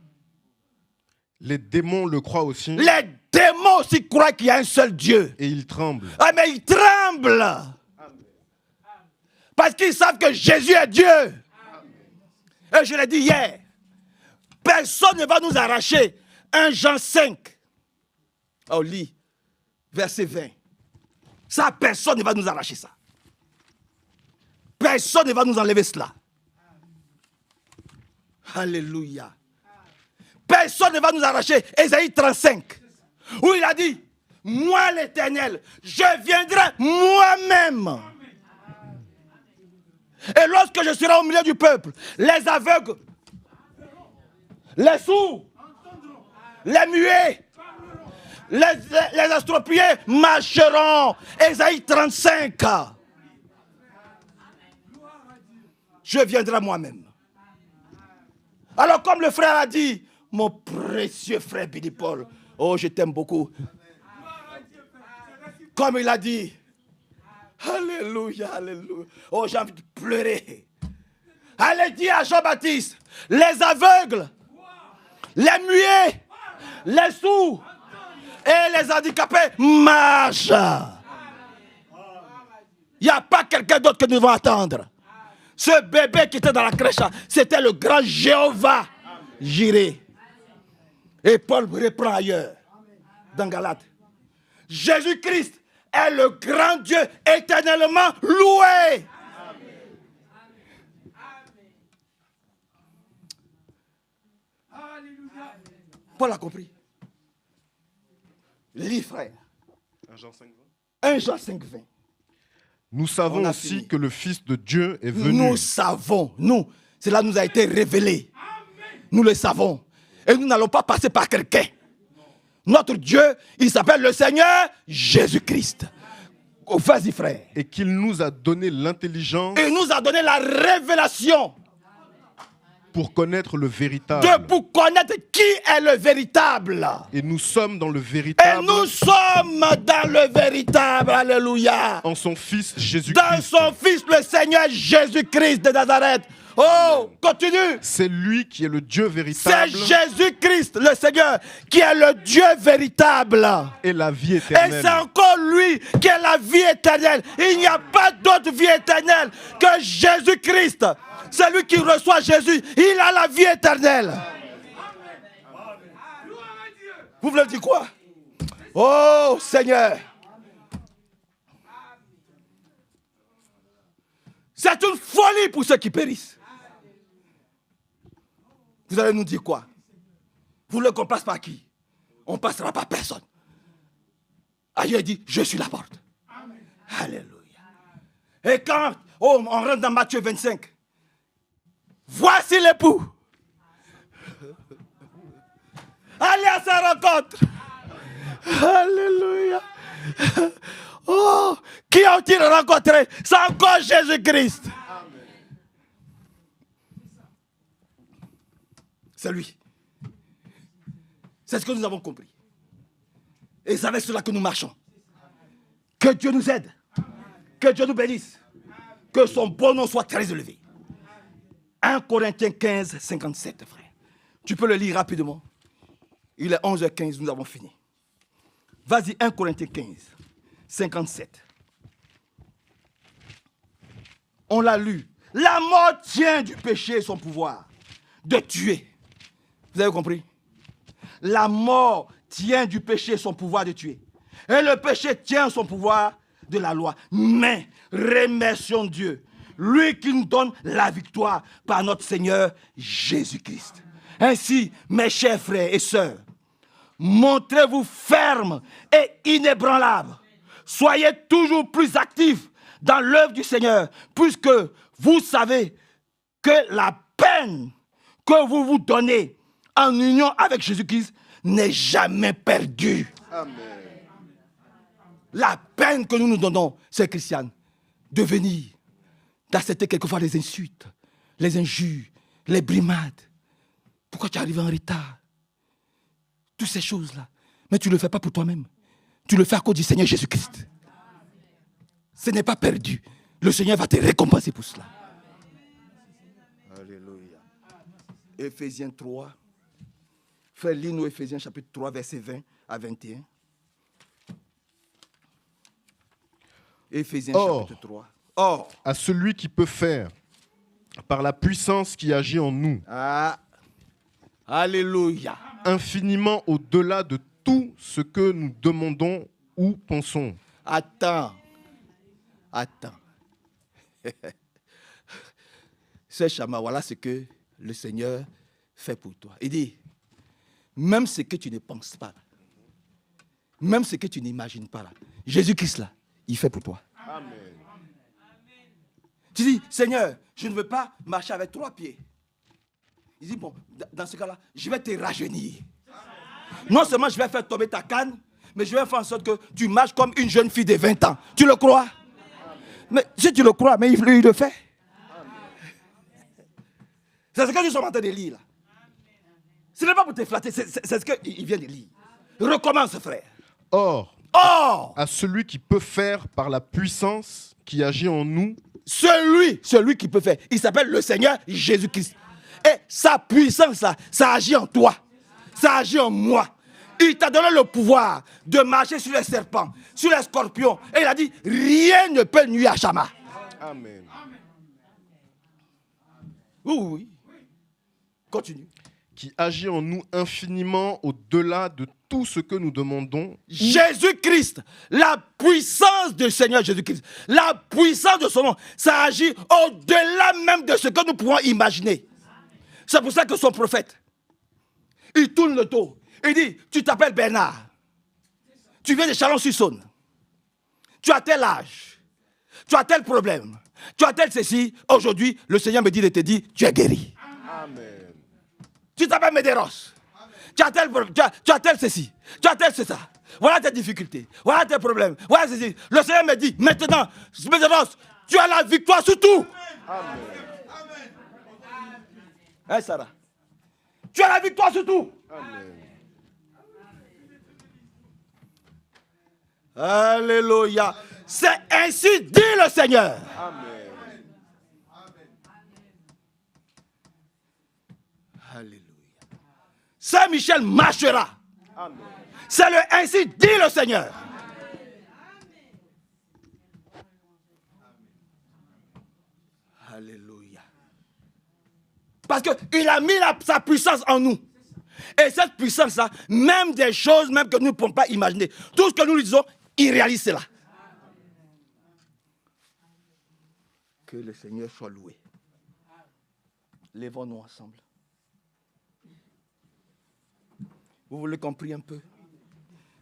Les démons le croient aussi. Les démons aussi croient qu'il y a un seul Dieu. Et ils tremblent. Ah, mais ils tremblent. Parce qu'ils savent que Jésus est Dieu. Et je l'ai dit hier. Personne ne va nous arracher. 1 Jean 5. Oh, lis. Verset 20. Ça, personne ne va nous arracher ça. Personne ne va nous enlever cela. Alléluia. Personne ne va nous arracher. Ésaïe 35. Où il a dit, moi l'Éternel, je viendrai moi-même. Et lorsque je serai au milieu du peuple, les aveugles, les sourds, les muets, les estropiés marcheront. Ésaïe 35. Je viendrai moi-même. Alors comme le frère a dit, mon précieux frère Billy Paul, oh je t'aime beaucoup. Comme il a dit, alléluia, alléluia. Oh j'ai envie de pleurer. Allez dire à Jean-Baptiste, les aveugles, les muets, les sourds et les handicapés marchent. Il n'y a pas quelqu'un d'autre que nous devons attendre. Ce bébé qui était dans la crèche, c'était le grand Jéhovah Jireh. Et Paul reprend ailleurs, dans Galates. Jésus-Christ est le grand Dieu éternellement loué. Paul a compris. Lis, frère. 1 Jean 5, 1 Jean 5, 20. Nous savons aussi que le Fils de Dieu est venu. Nous savons, cela nous a été révélé. Nous le savons. Et nous n'allons pas passer par quelqu'un. Notre Dieu, il s'appelle le Seigneur Jésus-Christ. Oh, vas-y, frère. Et qu'il nous a donné l'intelligence. Et nous a donné la révélation. Pour connaître le véritable. Pour connaître qui est le véritable. Et nous sommes dans le véritable. Et nous sommes dans le véritable. Alléluia. En son Fils Jésus-Christ. Dans son Fils, le Seigneur Jésus-Christ de Nazareth. Oh, continue. C'est lui qui est le Dieu véritable. C'est Jésus-Christ, le Seigneur, qui est le Dieu véritable. Et la vie éternelle. Et c'est encore lui qui est la vie éternelle. Il n'y a pas d'autre vie éternelle que Jésus-Christ. Celui qui reçoit Jésus, il a la vie éternelle. Vous voulez dire quoi? Oh Seigneur. C'est une folie pour ceux qui périssent. Vous allez nous dire quoi? Vous voulez qu'on passe par qui? On ne passera par personne. Ailleurs dit, je suis la porte. Alléluia. Et quand on rentre dans Matthieu 25, voici l'époux. Allez à sa rencontre. Alléluia. Oh, qui ont-ils rencontré? C'est encore Jésus-Christ. C'est lui. C'est ce que nous avons compris. Et c'est avec cela que nous marchons. Que Dieu nous aide. Que Dieu nous bénisse. Que son bon nom soit très élevé. 1 Corinthiens 15, 57, frère. Tu peux le lire rapidement. Il est 11h15, nous avons fini. Vas-y, 1 Corinthiens 15, 57. On l'a lu. La mort tient du péché son pouvoir de tuer. Vous avez compris? La mort tient du péché son pouvoir de tuer. Et le péché tient son pouvoir de la loi. Mais remercions Dieu, lui qui nous donne la victoire par notre Seigneur Jésus-Christ. Ainsi, mes chers frères et sœurs, Montrez-vous ferme et inébranlable. Soyez toujours plus actifs dans l'œuvre du Seigneur, puisque vous savez que la peine que vous vous donnez en union avec Jésus-Christ n'est jamais perdue. Amen. La peine que nous nous donnons, c'est, Christiane, de venir, d'accepter quelquefois les insultes, les injures, les brimades. Pourquoi tu es arrivé en retard? Toutes ces choses-là. Mais tu ne le fais pas pour toi-même. Tu le fais à cause du Seigneur Jésus-Christ. Ce n'est pas perdu. Le Seigneur va te récompenser pour cela. Alléluia. Éphésiens 3. Frère, lis-nous Éphésiens chapitre 3, verset 20 à 21. Éphésiens chapitre 3. Or, à celui qui peut faire, par la puissance qui agit en nous, alléluia, infiniment au-delà de tout ce que nous demandons ou pensons. Attends. C'est Chama, voilà ce que le Seigneur fait pour toi. Il dit, même ce que tu ne penses pas, même ce que tu n'imagines pas, là, Jésus-Christ, là, il fait pour toi. Amen. Tu dis, Seigneur, je ne veux pas marcher avec 3 pieds. Il dit, bon, dans ce cas-là, je vais te rajeunir. Non seulement je vais faire tomber ta canne, mais je vais faire en sorte que tu marches comme une jeune fille de 20 ans. Tu le crois? Mais si tu le crois, mais il le fait. C'est ce que nous sommes en train de lire là. Ce n'est pas pour te flatter, c'est ce qu'il vient de lire. Recommence, frère. Or, à celui qui peut faire par la puissance qui agit en nous. Celui qui peut faire. Il s'appelle le Seigneur Jésus-Christ. Et sa puissance là, ça agit en toi. Ça agit en moi. Il t'a donné le pouvoir de marcher sur les serpents, sur les scorpions. Et il a dit, rien ne peut nuire à Chama. Amen. Oui. Continue. Qui agit en nous infiniment au-delà de tout ce que nous demandons. Jésus-Christ, la puissance du Seigneur Jésus-Christ, la puissance de son nom, ça agit au-delà même de ce que nous pouvons imaginer. C'est pour ça que son prophète, il tourne le dos. Il dit, tu t'appelles Bernard. Tu viens de Chalon-sur-Saône. Tu as tel âge. Tu as tel problème. Tu as tel ceci. Aujourd'hui, le Seigneur me dit de te dire, tu es guéri. Amen. Tu t'appelles Médéros. Tu as tel ceci. Tu as tel ça. Voilà tes difficultés. Voilà tes problèmes. Voilà ceci. Le Seigneur me dit, maintenant, Médéros, tu as la victoire sur tout. Amen. Hein, Sarah? Tu as la victoire sur tout. Amen. Alléluia. C'est ainsi dit le Seigneur. Amen. Alléluia. Saint-Michel marchera. Amen. C'est ainsi dit le Seigneur. Alléluia. Parce qu'il a mis sa puissance en nous. Et cette puissance-là, même des choses même que nous ne pouvons pas imaginer, tout ce que nous lui disons, il réalise cela. Que le Seigneur soit loué. Lèvons-nous ensemble. Vous voulez qu'on prie un peu?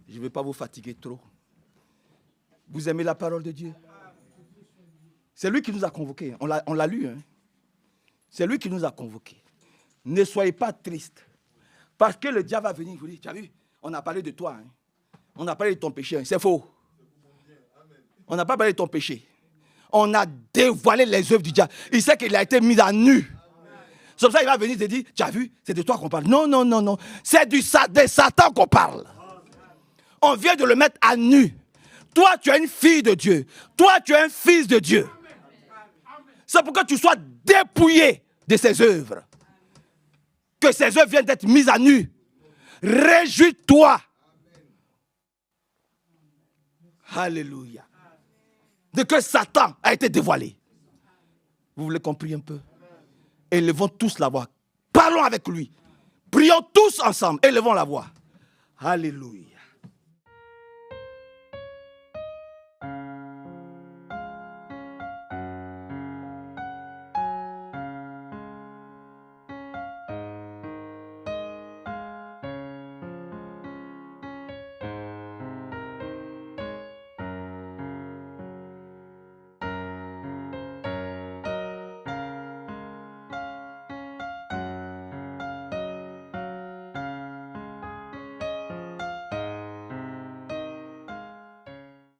Je ne vais pas vous fatiguer trop. Vous aimez la parole de Dieu? C'est lui qui nous a convoqués. On l'a lu. Hein? C'est lui qui nous a convoqués. Ne soyez pas tristes. Parce que le diable va venir vous dire, tu as vu, on a parlé de toi. Hein? On a parlé de ton péché. Hein? C'est faux. On n'a pas parlé de ton péché. On a dévoilé les œuvres du diable. Il sait qu'il a été mis à nu. C'est pour ça qu'il va venir te dire, tu as vu, c'est de toi qu'on parle. Non. C'est de Satan qu'on parle. On vient de le mettre à nu. Toi, tu es une fille de Dieu. Toi, tu es un fils de Dieu. C'est pour que tu sois dépouillé de ses œuvres. Que ses œuvres viennent d'être mises à nu. Réjouis-toi. Alléluia. De que Satan a été dévoilé. Vous voulez qu'on prie un peu? Élevons tous la voix. Parlons avec lui. Prions tous ensemble. Élevons la voix. Alléluia.